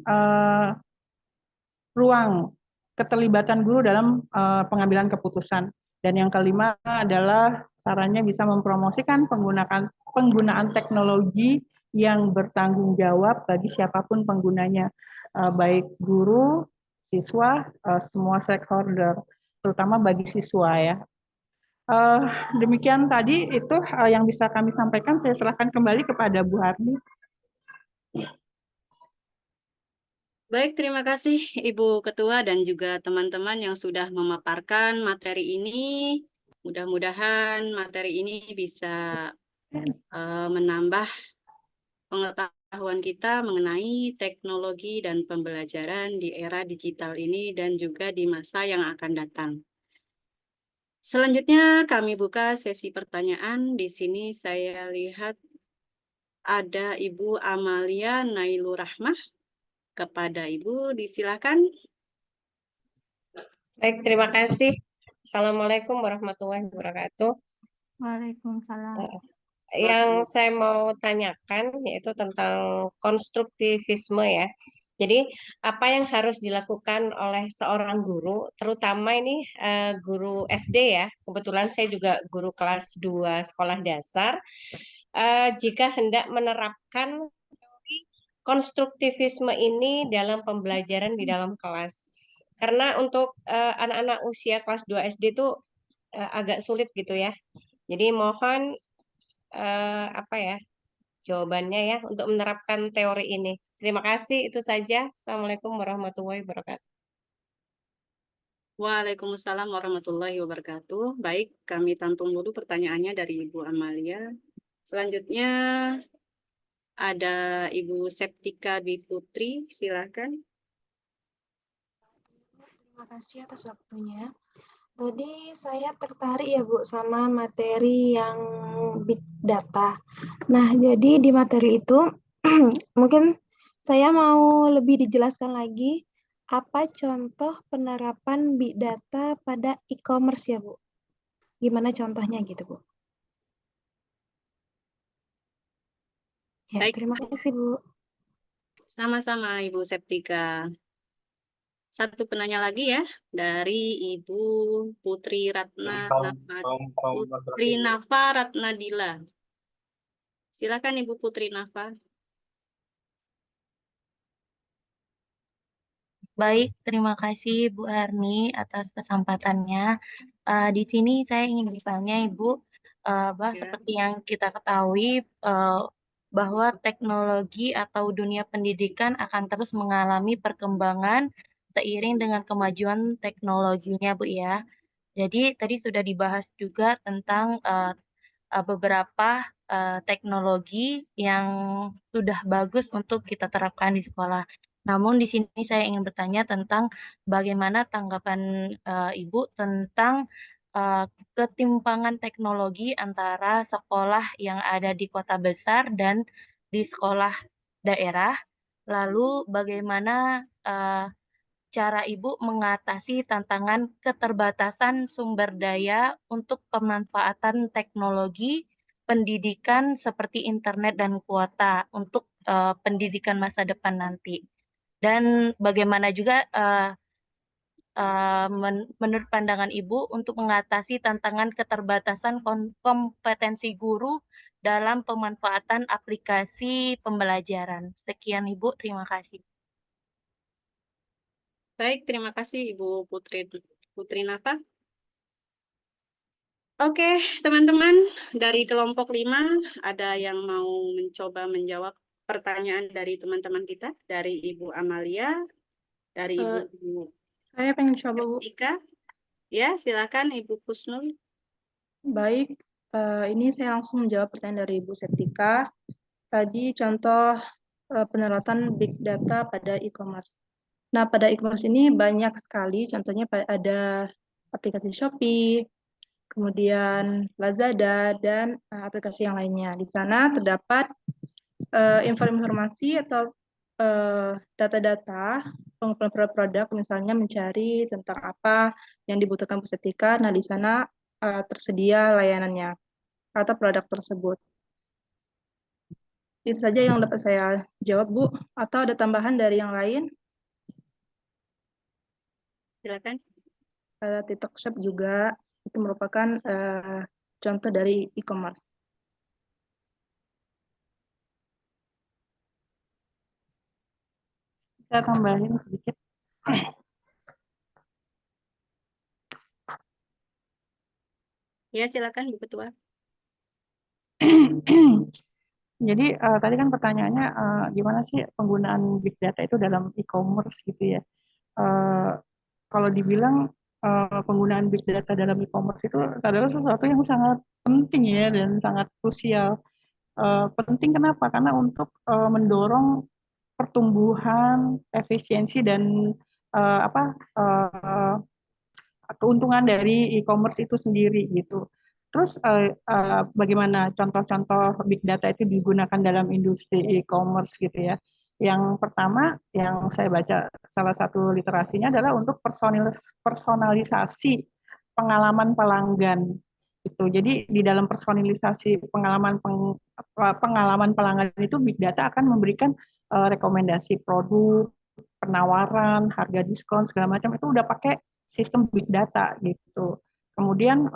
ruang keterlibatan guru dalam pengambilan keputusan. Dan yang kelima adalah sarannya bisa mempromosikan penggunaan teknologi yang bertanggung jawab bagi siapapun penggunanya, baik guru, siswa, semua stakeholder, terutama bagi siswa ya. Demikian tadi itu yang bisa kami sampaikan. Saya serahkan kembali kepada Bu Harni. Baik, terima kasih Ibu Ketua dan juga teman-teman yang sudah memaparkan materi ini. Mudah-mudahan materi ini bisa menambah pengetahuan kita mengenai teknologi dan pembelajaran di era digital ini dan juga di masa yang akan datang. Selanjutnya kami buka sesi pertanyaan. Di sini saya lihat ada Ibu Amalia Nailur Rahmah. Kepada Ibu, disilakan. Baik, terima kasih. Assalamualaikum warahmatullahi wabarakatuh. Waalaikumsalam. Yang saya mau tanyakan yaitu tentang konstruktivisme ya. Jadi apa yang harus dilakukan oleh seorang guru, terutama ini guru SD ya. Kebetulan saya juga guru kelas 2 sekolah dasar. Jika hendak menerapkan konstruktivisme ini dalam pembelajaran di dalam kelas. Karena untuk anak-anak usia kelas 2 SD itu agak sulit gitu ya. Jadi mohon jawabannya ya untuk menerapkan teori ini. Terima kasih, itu saja. Assalamualaikum warahmatullahi wabarakatuh. Waalaikumsalam warahmatullahi wabarakatuh. Baik, kami tampung dulu pertanyaannya dari Ibu Amalia. Selanjutnya ada Ibu Septika Dwi Putri, silakan. Terima kasih atas waktunya. Tadi saya tertarik ya Bu sama materi yang big data. Nah, jadi di materi itu mungkin saya mau lebih dijelaskan lagi apa contoh penerapan big data pada e-commerce ya Bu. Gimana contohnya gitu Bu? Ya, Baik. terima kasih Bu. Sama-sama Ibu Septika. Satu penanya lagi ya dari Ibu Putri Nafa Ratnadila. Silakan Ibu Putri Nafa. Baik, terima kasih Bu Harni atas kesempatannya. Di sini saya ingin bertanya Ibu, bahwa seperti yang kita ketahui bahwa teknologi atau dunia pendidikan akan terus mengalami perkembangan seiring dengan kemajuan teknologinya Bu ya. Jadi tadi sudah dibahas juga tentang beberapa teknologi yang sudah bagus untuk kita terapkan di sekolah. Namun di sini saya ingin bertanya tentang bagaimana tanggapan Ibu tentang ketimpangan teknologi antara sekolah yang ada di kota besar dan di sekolah daerah. Lalu bagaimana cara Ibu mengatasi tantangan keterbatasan sumber daya untuk pemanfaatan teknologi pendidikan seperti internet dan kuota untuk pendidikan masa depan nanti. Dan bagaimana juga menurut pandangan Ibu untuk mengatasi tantangan keterbatasan kompetensi guru dalam pemanfaatan aplikasi pembelajaran. Sekian Ibu, terima kasih. Baik, terima kasih Ibu Putri Nafa. Oke, teman-teman, dari kelompok 5 ada yang mau mencoba menjawab pertanyaan dari teman-teman kita, dari Ibu Amalia, dari Ibu Saya pengen coba, Bu. Ika. Ya, silakan Ibu Kusnul. Baik, ini saya langsung menjawab pertanyaan dari Ibu Septika. Tadi contoh penerapan big data pada e-commerce. Nah, pada e-commerce ini banyak sekali, contohnya ada aplikasi Shopee, kemudian Lazada, dan aplikasi yang lainnya. Di sana terdapat informasi atau data-data pengumpulan produk, misalnya mencari tentang apa yang dibutuhkan Bu Setika. Nah, di sana tersedia layanannya atau produk tersebut. Itu saja yang dapat saya jawab, Bu. Atau ada tambahan dari yang lain? Silakan. Ada TikTok Shop juga, itu merupakan contoh dari e-commerce. Saya tambahin sedikit. Ya, silakan Bu Ketua. Jadi tadi kan pertanyaannya gimana sih penggunaan big data itu dalam e-commerce gitu ya. Kalau dibilang penggunaan big data dalam e-commerce itu adalah sesuatu yang sangat penting ya dan sangat krusial. Penting kenapa? Karena untuk mendorong pertumbuhan, efisiensi dan keuntungan dari e-commerce itu sendiri gitu. Terus bagaimana contoh-contoh big data itu digunakan dalam industri e-commerce gitu ya. Yang pertama yang saya baca salah satu literasinya adalah untuk personalisasi pengalaman pelanggan. Itu. Jadi di dalam personalisasi pengalaman pelanggan itu big data akan memberikan rekomendasi produk, penawaran, harga diskon segala macam itu udah pakai sistem big data gitu. Kemudian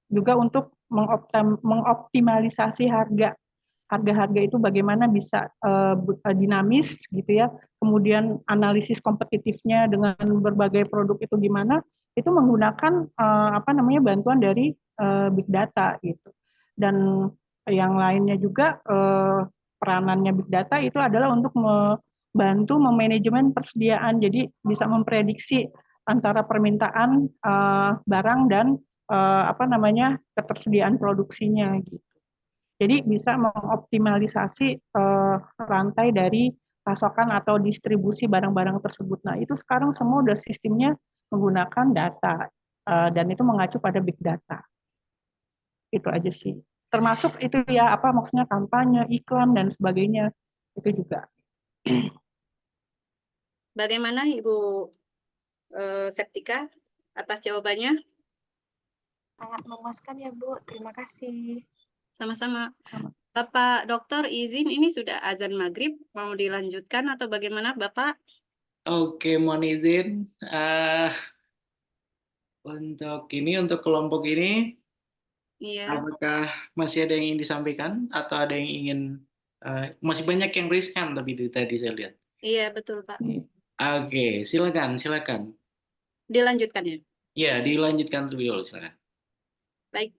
juga untuk mengoptimalisasi harga itu bagaimana bisa dinamis gitu ya. Kemudian analisis kompetitifnya dengan berbagai produk itu gimana? Itu menggunakan bantuan dari big data gitu. Dan yang lainnya juga peranannya big data itu adalah untuk membantu memanajemen persediaan. Jadi bisa memprediksi antara permintaan barang dan ketersediaan produksinya gitu. Jadi bisa mengoptimalisasi rantai dari pasokan atau distribusi barang-barang tersebut. Nah, itu sekarang semua udah sistemnya menggunakan data dan itu mengacu pada big data. Itu aja sih. Termasuk itu ya maksudnya kampanye, iklan dan sebagainya. Itu juga. Bagaimana Ibu Septika atas jawabannya? Sangat memuaskan ya, Bu. Terima kasih. Sama-sama. Bapak Dokter izin ini sudah azan maghrib, mau dilanjutkan atau bagaimana Bapak? Oke, mohon izin. Untuk kelompok ini, Iya. apakah masih ada yang ingin disampaikan atau ada yang ingin masih banyak yang raise hand tapi tadi saya lihat. Iya, betul Pak. Oke, silakan. Dilanjutkan ya? Ya, dilanjutkan terlebih dahulu, silakan. Baik.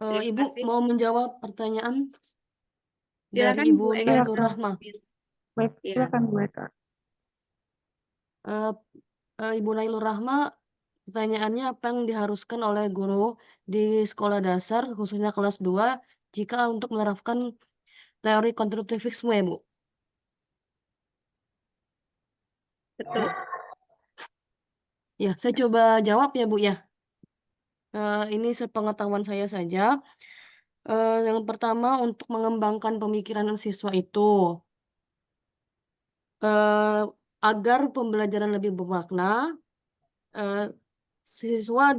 Ibu mau menjawab pertanyaan Silakan, dari Ibu Bu Eka. Nailur Rahma. Baik, silakan Bu Eka. Ibu Nailur Rahma, pertanyaannya apa yang diharuskan oleh guru di sekolah dasar khususnya kelas 2 jika untuk menerapkan teori konstruktivisme ya, Bu? Betul. Ya, saya coba jawab ya, Bu ya. Ini sepengetahuan saya saja. Yang pertama untuk mengembangkan pemikiran siswa itu agar pembelajaran lebih bermakna, siswa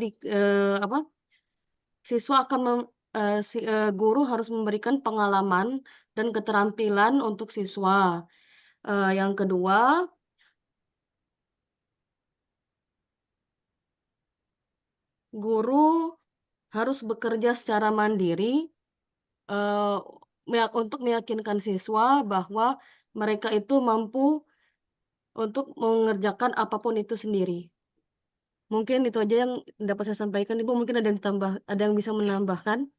guru harus memberikan pengalaman dan keterampilan untuk siswa. Yang kedua, guru harus bekerja secara mandiri untuk meyakinkan siswa bahwa mereka itu mampu untuk mengerjakan apapun itu sendiri. Mungkin itu aja yang dapat saya sampaikan, Ibu. Mungkin ada yang bisa menambahkan?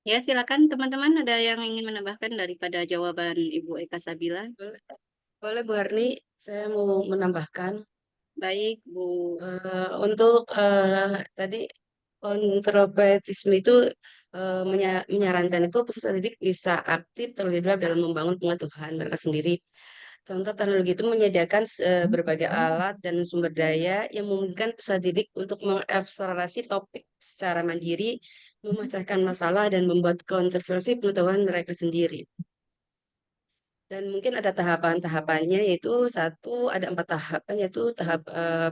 Ya, silakan teman-teman, ada yang ingin menambahkan daripada jawaban Ibu Eka Sabila? Boleh Bu Harni, saya mau menambahkan. Baik, Bu. Untuk tadi kontrovertisme itu menyarankan itu peserta didik bisa aktif terlibat dalam membangun pengetahuan mereka sendiri. Contoh teknologi itu menyediakan berbagai alat dan sumber daya yang memungkinkan peserta didik untuk mengeksplorasi topik secara mandiri, memecahkan masalah, dan membuat kontroversi pengetahuan mereka sendiri. Dan mungkin ada tahapan-tahapannya, yaitu ada 4 tahapan, yaitu tahap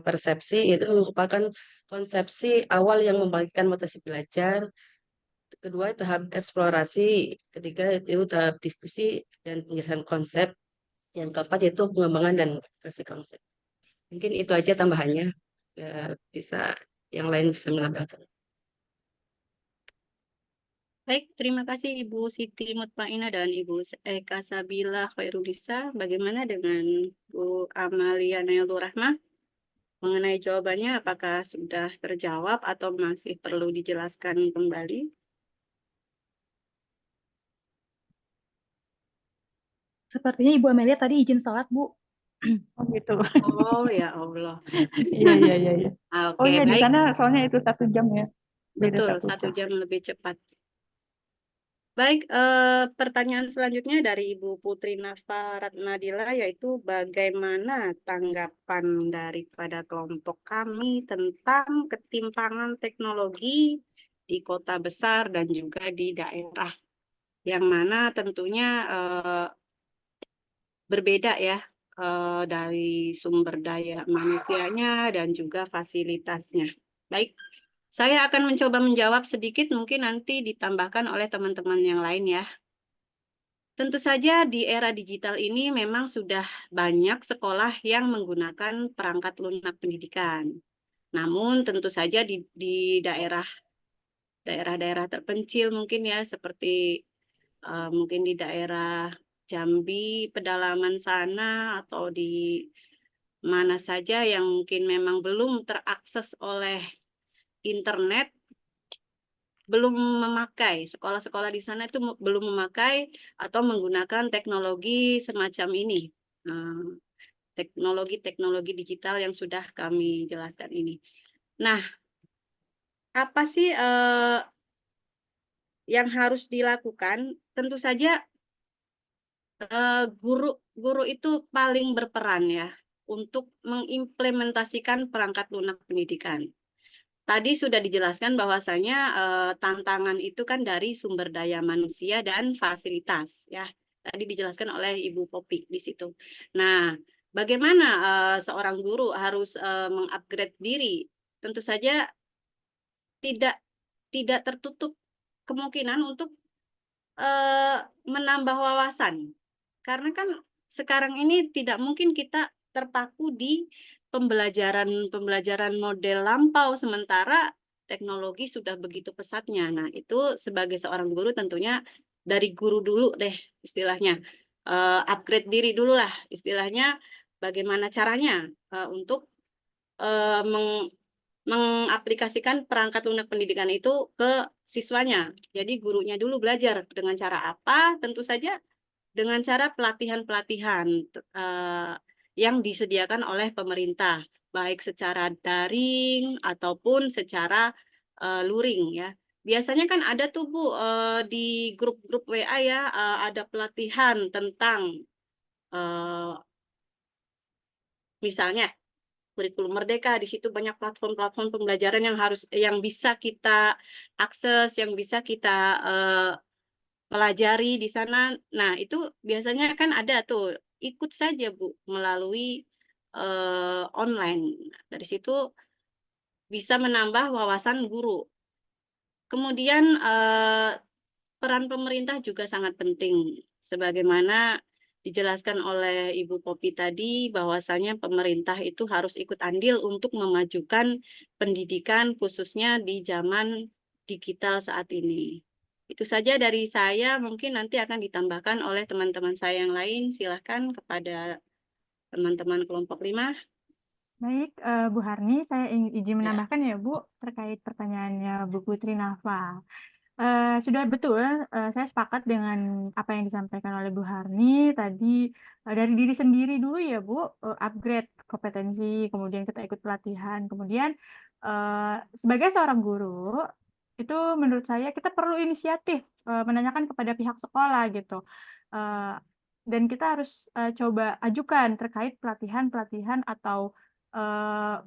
persepsi, yaitu merupakan konsepsi awal yang membagikan motivasi belajar. Kedua, tahap eksplorasi. Ketiga, itu tahap diskusi dan penjelasan konsep. Yang keempat, yaitu pengembangan dan versi konsep. Mungkin itu aja tambahannya. Yang lain bisa menambahkan. Baik, terima kasih Ibu Siti Mutmainah dan Ibu Eka Sabila Khairunisa. Bagaimana dengan Bu Amalia Nailul Rahmah? Mengenai jawabannya, apakah sudah terjawab atau masih perlu dijelaskan kembali? Sepertinya Ibu Amelia tadi izin sholat, Bu. Oh gitu. Oh ya Allah. Iya. Oh Oke, iya, di baik. sana soalnya itu 1 jam ya. Beda Betul, 1 1 jam. jam lebih cepat. Baik, pertanyaan selanjutnya dari Ibu Putri Nafa Ratnadila, yaitu bagaimana tanggapan daripada kelompok kami tentang ketimpangan teknologi di kota besar dan juga di daerah, yang mana tentunya berbeda ya dari sumber daya manusianya dan juga fasilitasnya. Baik, saya akan mencoba menjawab sedikit, mungkin nanti ditambahkan oleh teman-teman yang lain ya. Tentu saja di era digital ini memang sudah banyak sekolah yang menggunakan perangkat lunak pendidikan. Namun tentu saja di daerah-daerah terpencil mungkin ya, seperti mungkin di daerah Jambi, pedalaman sana, atau di mana saja yang mungkin memang belum terakses oleh internet, belum memakai, sekolah-sekolah di sana itu belum memakai atau menggunakan teknologi semacam ini, teknologi-teknologi digital yang sudah kami jelaskan ini. Nah, apa sih yang harus dilakukan? Tentu saja guru itu paling berperan ya untuk mengimplementasikan perangkat lunak pendidikan. Tadi sudah dijelaskan bahwasanya tantangan itu kan dari sumber daya manusia dan fasilitas ya. Tadi dijelaskan oleh Ibu Popi di situ. Nah, bagaimana seorang guru harus mengupgrade diri? Tentu saja tidak tertutup kemungkinan untuk menambah wawasan. Karena kan sekarang ini tidak mungkin kita terpaku di pembelajaran model lampau, sementara teknologi sudah begitu pesatnya. Nah, itu sebagai seorang guru tentunya dari guru dulu deh istilahnya. Upgrade diri dulu lah istilahnya, bagaimana caranya untuk mengaplikasikan perangkat lunak pendidikan itu ke siswanya. Jadi gurunya dulu belajar dengan cara apa? Tentu saja dengan cara pelatihan-pelatihan yang disediakan oleh pemerintah, baik secara daring ataupun secara luring ya. Biasanya kan ada tuh Bu di grup-grup WA ya, ada pelatihan tentang misalnya kurikulum Merdeka. Di situ banyak platform-platform pembelajaran yang bisa kita akses, yang bisa kita pelajari di sana. Nah, itu biasanya kan ada tuh, ikut saja Bu melalui online. Dari situ bisa menambah wawasan guru. Kemudian peran pemerintah juga sangat penting, sebagaimana dijelaskan oleh Ibu Popi tadi, bahwasanya pemerintah itu harus ikut andil untuk memajukan pendidikan khususnya di zaman digital saat ini. Itu saja dari saya, mungkin nanti akan ditambahkan oleh teman-teman saya yang lain. Silahkan kepada teman-teman kelompok 5. Baik, Bu Harni, saya izin Ya. menambahkan ya Bu, terkait pertanyaannya Bu Putri Nafa. Sudah betul, saya sepakat dengan apa yang disampaikan oleh Bu Harni tadi, dari diri sendiri dulu ya Bu, upgrade kompetensi, kemudian kita ikut pelatihan, kemudian sebagai seorang guru, itu menurut saya kita perlu inisiatif, menanyakan kepada pihak sekolah gitu. Eh, dan kita harus coba ajukan terkait pelatihan-pelatihan atau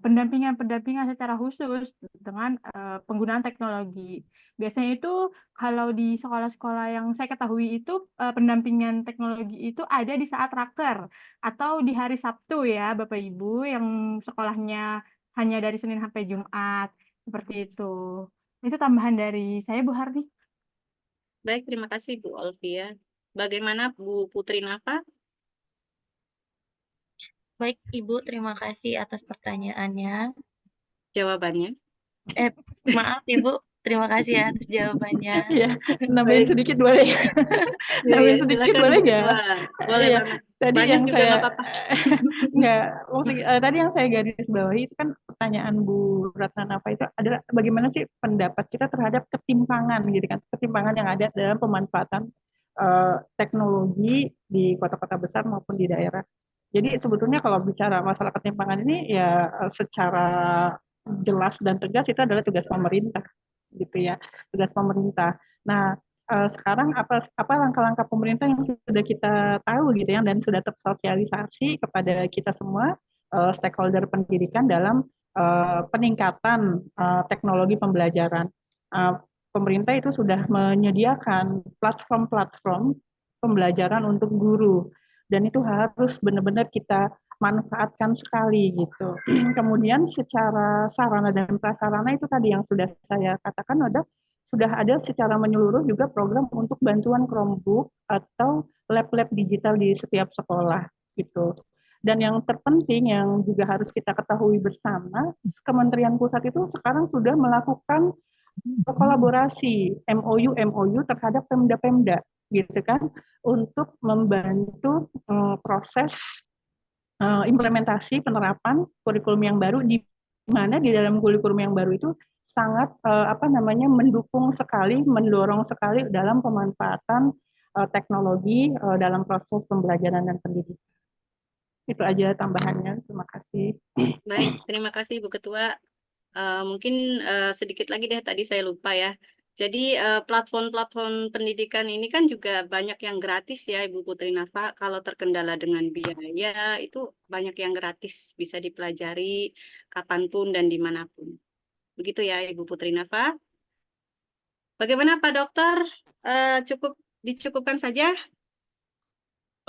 pendampingan-pendampingan secara khusus dengan penggunaan teknologi. Biasanya itu kalau di sekolah-sekolah yang saya ketahui itu pendampingan teknologi itu ada di saat raker atau di hari Sabtu ya Bapak Ibu yang sekolahnya hanya dari Senin sampai Jumat seperti itu. Itu tambahan dari saya Bu Hardi. Baik, terima kasih Bu Olvia. Bagaimana Bu Putri Nafa? Baik, Ibu, terima kasih atas pertanyaannya. Jawabannya? Maaf, Ibu, terima kasih ya atas jawabannya. Iya, nambahin sedikit boleh. Nambahin sedikit silakan boleh Bu nggak? Ketua. Boleh Iya, banget. tadi Banyak yang juga saya nggak apa-apa. nggak tadi yang saya garis bawahi itu kan pertanyaan Bu Ratna Nafa itu adalah bagaimana sih pendapat kita terhadap ketimpangan gitu kan, ketimpangan yang ada dalam pemanfaatan teknologi di kota-kota besar maupun di daerah. Jadi sebetulnya kalau bicara masalah ketimpangan ini ya secara jelas dan tegas itu adalah tugas pemerintah gitu ya, tugas pemerintah. Nah, sekarang apa langkah-langkah pemerintah yang sudah kita tahu gitu ya dan sudah tersosialisasi kepada kita semua stakeholder pendidikan dalam peningkatan teknologi pembelajaran. Pemerintah itu sudah menyediakan platform-platform pembelajaran untuk guru dan itu harus benar-benar kita manfaatkan sekali gitu. Kemudian secara sarana dan prasarana itu tadi yang sudah saya katakan sudah ada secara menyeluruh juga program untuk bantuan Chromebook atau lab-lab digital di setiap sekolah gitu. Dan yang terpenting yang juga harus kita ketahui bersama, Kementerian Pusat itu sekarang sudah melakukan kolaborasi MOU terhadap Pemda-Pemda gitu kan untuk membantu proses implementasi penerapan kurikulum yang baru di mana di dalam kurikulum yang baru itu sangat mendukung sekali, mendorong sekali dalam pemanfaatan teknologi dalam proses pembelajaran dan pendidikan. Itu aja tambahannya. Terima kasih. Baik, terima kasih Bu Ketua. Mungkin sedikit lagi deh, tadi saya lupa ya. Jadi platform-platform pendidikan ini kan juga banyak yang gratis ya Ibu Putri Nafa. Kalau terkendala dengan biaya itu banyak yang gratis, bisa dipelajari kapanpun dan dimanapun. Begitu ya Ibu Putri Nafa. Bagaimana Pak Dokter? Dicukupkan saja?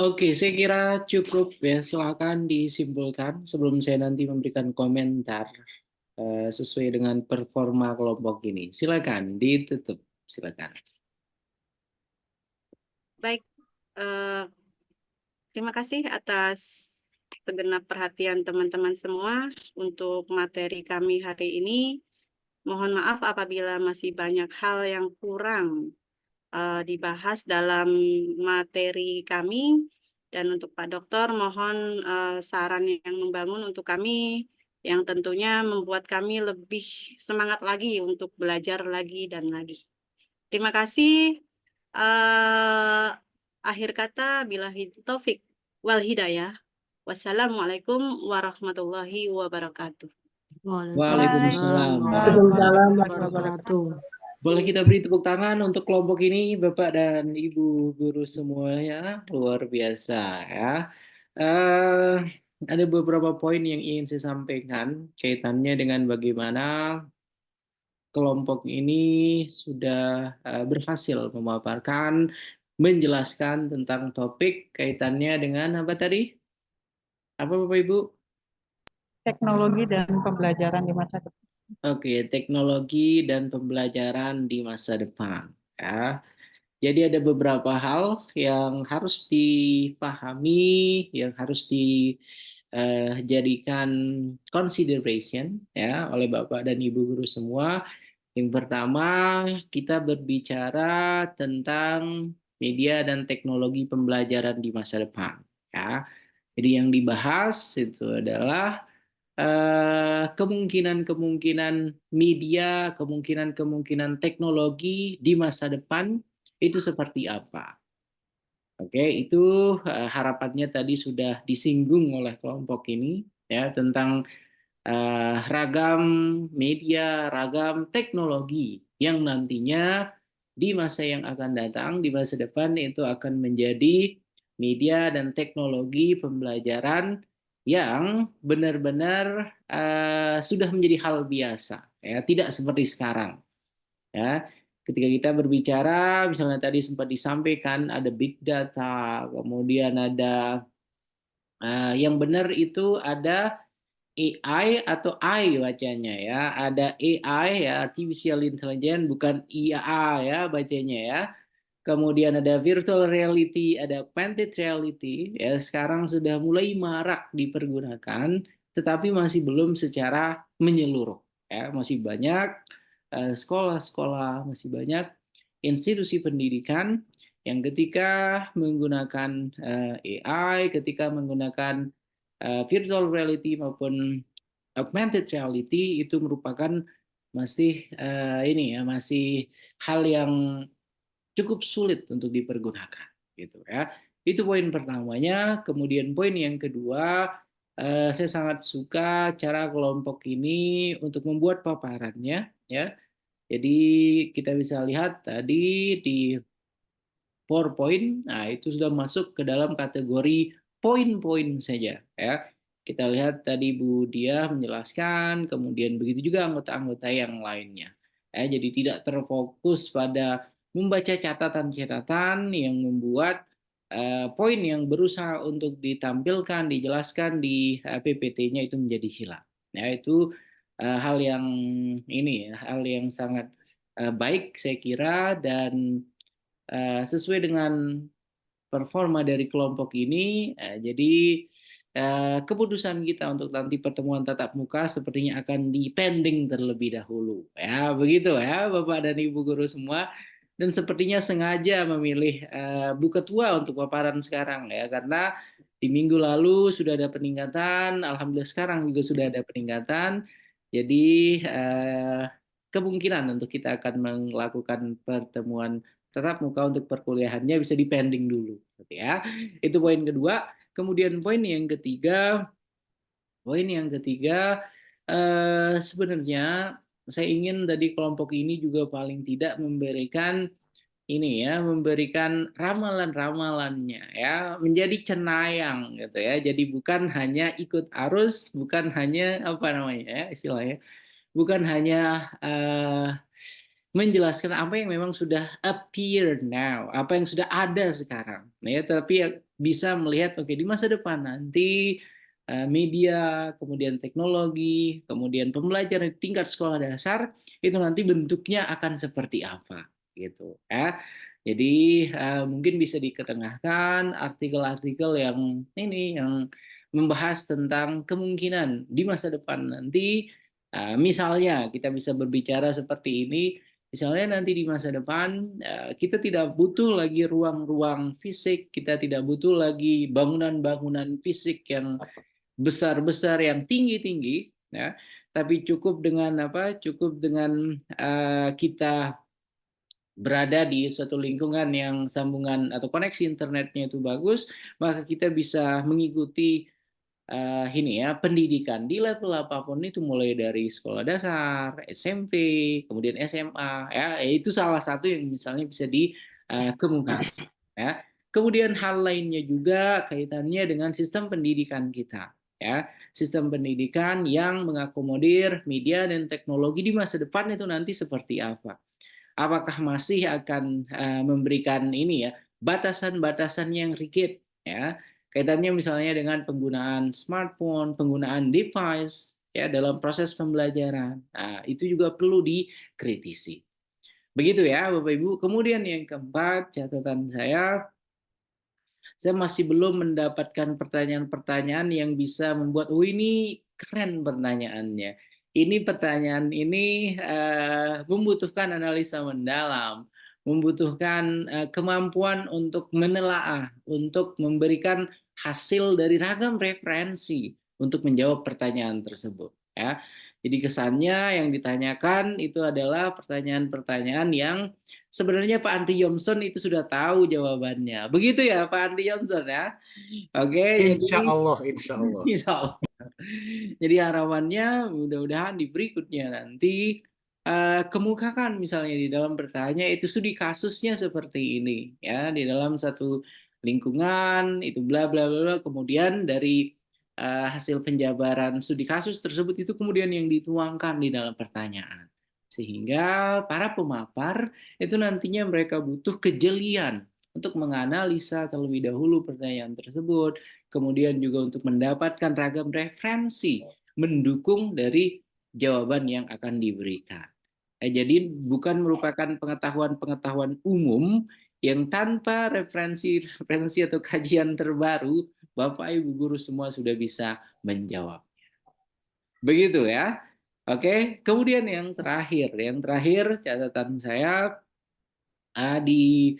Oke, saya kira cukup ya. Silakan disimpulkan sebelum saya nanti memberikan komentar sesuai dengan performa kelompok ini. Silakan ditutup. Silakan. Baik, terima kasih atas segenap perhatian teman-teman semua untuk materi kami hari ini. Mohon maaf apabila masih banyak hal yang kurang dibahas dalam materi kami. Dan untuk Pak Dokter, mohon saran yang membangun untuk kami, yang tentunya membuat kami lebih semangat lagi untuk belajar lagi dan lagi. Terima kasih. Akhir kata, billahi taufik wal hidayah. Wassalamualaikum warahmatullahi wabarakatuh. Waalaikumsalam warahmatullahi wabarakatuh. Boleh kita beri tepuk tangan untuk kelompok ini, Bapak dan Ibu guru semuanya, luar biasa ya. Ada beberapa poin yang ingin saya sampaikan kaitannya dengan bagaimana kelompok ini sudah berhasil memaparkan, menjelaskan tentang topik kaitannya dengan apa tadi? Apa Bapak Ibu? Teknologi dan pembelajaran di masa depan. Oke, teknologi dan pembelajaran di masa depan. Ya. Jadi ada beberapa hal yang harus dipahami, yang harus dijadikan consideration ya oleh Bapak dan Ibu guru semua Yang pertama, kita berbicara tentang media dan teknologi pembelajaran di masa depan. Ya. Jadi yang dibahas itu adalah kemungkinan-kemungkinan media, kemungkinan-kemungkinan teknologi di masa depan itu seperti apa. Oke, itu harapannya tadi sudah disinggung oleh kelompok ini ya tentang ragam media, ragam teknologi yang nantinya di masa yang akan datang, di masa depan itu akan menjadi media dan teknologi pembelajaran yang benar-benar sudah menjadi hal biasa, ya, tidak seperti sekarang. Ya, ketika kita berbicara, misalnya tadi sempat disampaikan ada big data, kemudian ada yang benar itu ada AI atau I bacanya ya. Ada AI ya, artificial intelligence, bukan IA ya bacanya ya. Kemudian ada virtual reality, ada augmented reality ya, sekarang sudah mulai marak dipergunakan, tetapi masih belum secara menyeluruh ya. Masih banyak sekolah-sekolah, masih banyak institusi pendidikan yang ketika menggunakan AI, ketika menggunakan virtual reality maupun augmented reality itu merupakan masih ini ya, masih hal yang cukup sulit untuk dipergunakan gitu ya. Itu poin pertamanya. Kemudian poin yang kedua, saya sangat suka cara kelompok ini untuk membuat paparannya ya. Jadi kita bisa lihat tadi di PowerPoint, nah itu sudah masuk ke dalam kategori poin-poin saja ya. Kita lihat tadi Bu Dia menjelaskan, kemudian begitu juga anggota-anggota yang lainnya. Ya, jadi tidak terfokus pada membaca catatan-catatan yang membuat poin yang berusaha untuk ditampilkan, dijelaskan di PPT-nya itu menjadi hilang. Ya, itu hal yang ini ya, hal yang sangat baik saya kira dan sesuai dengan performa dari kelompok ini, jadi keputusan kita untuk nanti pertemuan tatap muka sepertinya akan dipending terlebih dahulu. Ya, begitu ya Bapak dan Ibu guru semua. Dan sepertinya sengaja memilih Bu Ketua untuk paparan sekarang ya, karena di minggu lalu sudah ada peningkatan, alhamdulillah sekarang juga sudah ada peningkatan. Jadi kemungkinan untuk kita akan melakukan pertemuan tetap muka untuk perkuliahannya bisa dipending dulu, ya. Itu poin kedua. Kemudian poin yang ketiga, sebenarnya saya ingin tadi kelompok ini juga paling tidak memberikan ini ya, memberikan ramalan-ramalannya ya, menjadi cenayang gitu ya. Jadi bukan hanya ikut arus, bukan hanya apa namanya ya istilahnya, bukan hanya menjelaskan apa yang memang sudah appear now, apa yang sudah ada sekarang, ya, tapi bisa melihat oke di masa depan nanti media, kemudian teknologi, kemudian pembelajaran di tingkat sekolah dasar itu nanti bentuknya akan seperti apa, gitu ya. Jadi mungkin bisa diketengahkan artikel-artikel yang ini yang membahas tentang kemungkinan di masa depan nanti, misalnya kita bisa berbicara seperti ini. Misalnya nanti di masa depan kita tidak butuh lagi ruang-ruang fisik, kita tidak butuh lagi bangunan-bangunan fisik yang besar-besar, yang tinggi-tinggi, ya. Tapi cukup dengan apa? Cukup dengan kita berada di suatu lingkungan yang sambungan atau koneksi internetnya itu bagus, maka kita bisa mengikuti ini ya pendidikan di level apapun itu, mulai dari sekolah dasar, SMP, kemudian SMA ya, itu salah satu yang misalnya bisa dikemukakan ya. Kemudian hal lainnya juga kaitannya dengan sistem pendidikan kita ya, sistem pendidikan yang mengakomodir media dan teknologi di masa depan itu nanti seperti apa. Apakah masih akan memberikan ini ya batasan-batasan yang rigid ya, kaitannya misalnya dengan penggunaan smartphone, penggunaan device ya dalam proses pembelajaran. Nah, itu juga perlu dikritisi. Begitu ya Bapak Ibu. Kemudian yang keempat, catatan saya masih belum mendapatkan pertanyaan-pertanyaan yang bisa membuat, oh ini keren pertanyaannya. ini pertanyaan ini membutuhkan analisa mendalam, membutuhkan kemampuan untuk menelaah, untuk memberikan hasil dari ragam referensi untuk menjawab pertanyaan tersebut. Ya, jadi kesannya yang ditanyakan itu adalah pertanyaan-pertanyaan yang sebenarnya Pak Andri Yomson itu sudah tahu jawabannya. Begitu ya Pak Andri Yomson ya. Oke, Insya jadi Allah, insya Allah. Insya Allah. Jadi harapannya mudah-mudahan di berikutnya nanti kemukakan misalnya di dalam pertanyaan itu studi kasusnya seperti ini ya, di dalam satu lingkungan itu bla bla bla bla, kemudian dari hasil penjabaran studi kasus tersebut itu kemudian yang dituangkan di dalam pertanyaan, sehingga para pemapar itu nantinya mereka butuh kejelian untuk menganalisa terlebih dahulu pertanyaan tersebut, kemudian juga untuk mendapatkan ragam referensi mendukung dari jawaban yang akan diberikan. Jadi bukan merupakan pengetahuan-pengetahuan umum yang tanpa referensi atau kajian terbaru, Bapak Ibu guru semua sudah bisa menjawabnya. Begitu ya. Oke, kemudian yang terakhir catatan saya di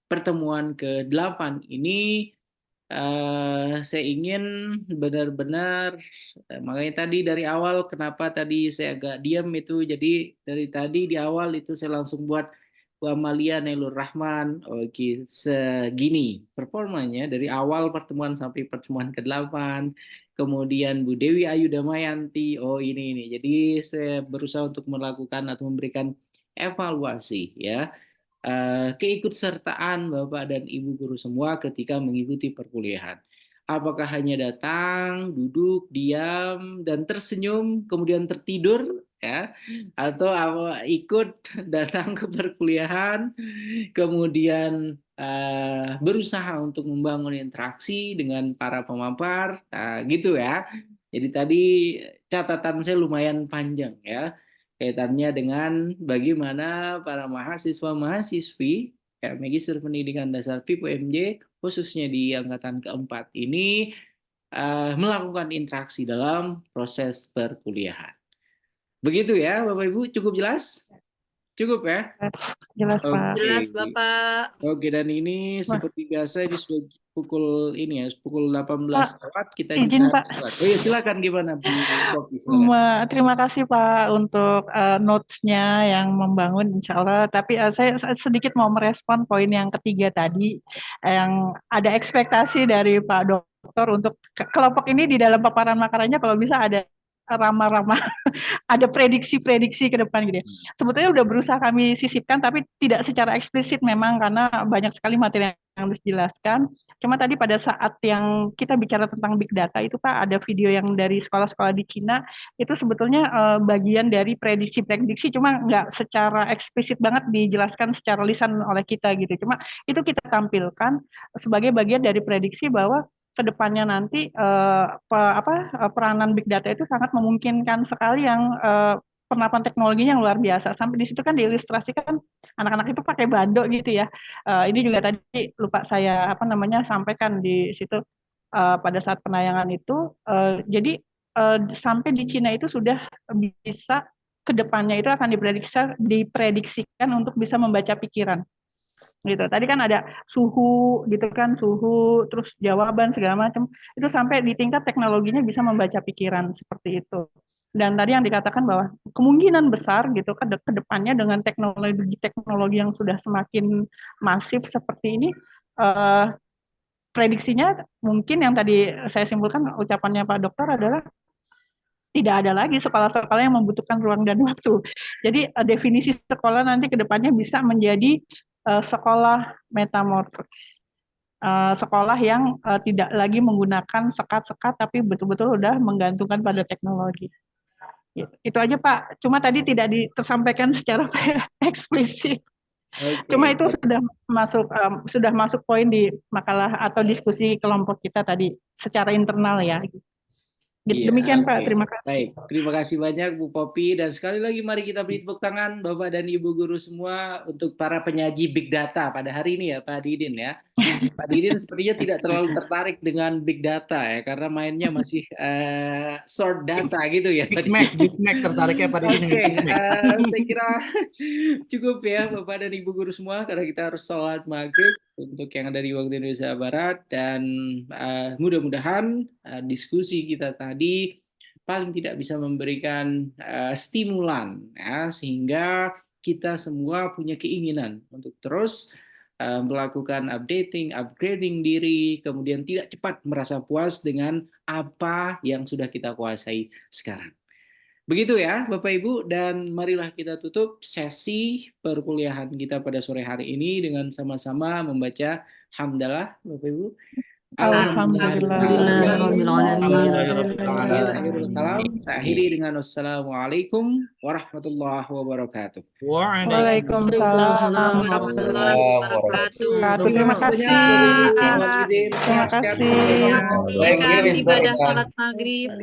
pertemuan ke-8 ini saya ingin benar-benar, makanya tadi dari awal kenapa tadi saya agak diam itu, jadi dari tadi di awal itu saya langsung buat Bu Amalia Nailur Rahman, oke, segini performanya dari awal pertemuan sampai pertemuan ke-8, kemudian Bu Dewi Ayu Damayanti, oh ini, jadi saya berusaha untuk melakukan atau memberikan evaluasi ya, keikutsertaan Bapak dan Ibu guru semua ketika mengikuti perkuliahan. Apakah hanya datang, duduk, diam, dan tersenyum, kemudian tertidur, ya, atau ikut datang ke perkuliahan, kemudian berusaha untuk membangun interaksi dengan para pemapar, gitu ya. Jadi tadi catatan saya lumayan panjang ya, kaitannya dengan bagaimana para mahasiswa-mahasiswi Magister Pendidikan Dasar FIP UMJ khususnya di angkatan keempat ini melakukan interaksi dalam proses perkuliahan. Begitu ya Bapak Ibu, cukup jelas? Cukup ya? Jelas Pak. Jelas Bapak. Oke, dan ini seperti biasa ini sudah pukul 18 lewat, kita izin juga Pak. Oh iya, silakan gimana Bu Poppy, Terima kasih Pak untuk notes-nya yang membangun insya Allah. Tapi saya sedikit mau merespon poin yang ketiga tadi, yang ada ekspektasi dari Pak Dokter untuk kelompok ini di dalam paparan makalahnya kalau bisa ada ramah-ramah, ada prediksi-prediksi ke depan gitu ya. Sebetulnya udah berusaha kami sisipkan, tapi tidak secara eksplisit memang karena banyak sekali materi yang harus dijelaskan. Cuma tadi pada saat yang kita bicara tentang big data itu Pak, ada video yang dari sekolah-sekolah di Cina, itu sebetulnya bagian dari prediksi-prediksi, cuma nggak secara eksplisit banget dijelaskan secara lisan oleh kita gitu. Cuma itu kita tampilkan sebagai bagian dari prediksi bahwa kedepannya nanti peranan big data itu sangat memungkinkan sekali yang penerapan teknologinya yang luar biasa. Sampai di situ kan diilustrasikan anak-anak itu pakai bandok gitu ya. Ini juga tadi lupa saya sampaikan di situ pada saat penayangan itu. Jadi sampai di Cina itu sudah bisa kedepannya itu akan diprediksikan untuk bisa membaca pikiran. Gitu. Tadi kan ada suhu gitu kan, suhu terus jawaban segala macam, itu sampai di tingkat teknologinya bisa membaca pikiran seperti itu. Dan tadi yang dikatakan bahwa kemungkinan besar gitu ke depannya dengan teknologi yang sudah semakin masif seperti ini, prediksinya mungkin yang tadi saya simpulkan ucapannya Pak Dokter adalah tidak ada lagi sekolah-sekolah yang membutuhkan ruang dan waktu. Jadi definisi sekolah nanti ke depannya bisa menjadi sekolah metamorfosis, sekolah yang tidak lagi menggunakan sekat-sekat tapi betul-betul udah menggantungkan pada teknologi. Itu aja Pak, cuma tadi tidak tersampaikan secara eksplisit. Cuma itu sudah masuk poin di makalah atau diskusi kelompok kita tadi secara internal ya. Iya, Demikian Pak, oke. terima kasih. Baik, terima kasih banyak Bu Popi, dan sekali lagi mari kita beri tepuk tangan Bapak dan Ibu guru semua untuk para penyaji Big Data pada hari ini ya Pak Didin ya. Pak Didin sepertinya tidak terlalu tertarik dengan Big Data ya, karena mainnya masih short data gitu ya Pak Didin. Big Mac tertariknya Pak Didin dengan Oke, Big Mac. saya kira cukup ya Bapak dan Ibu guru semua, karena kita harus sholat maghrib untuk yang ada di waktu Indonesia Barat, dan mudah-mudahan diskusi kita tadi paling tidak bisa memberikan stimulan ya, sehingga kita semua punya keinginan untuk terus melakukan upgrading diri, kemudian tidak cepat merasa puas dengan apa yang sudah kita kuasai sekarang. Begitu ya Bapak Ibu, dan marilah kita tutup sesi perkuliahan kita pada sore hari ini dengan sama-sama membaca hamdalah Bapak Ibu. Alhamdulillah. Saya akhiri dengan wassalamualaikum warahmatullahi wabarakatuh. Waalaikumsalam warahmatullahi wabarakatuh. Terima kasih. Terima kasih. Ibadah salat maghrib.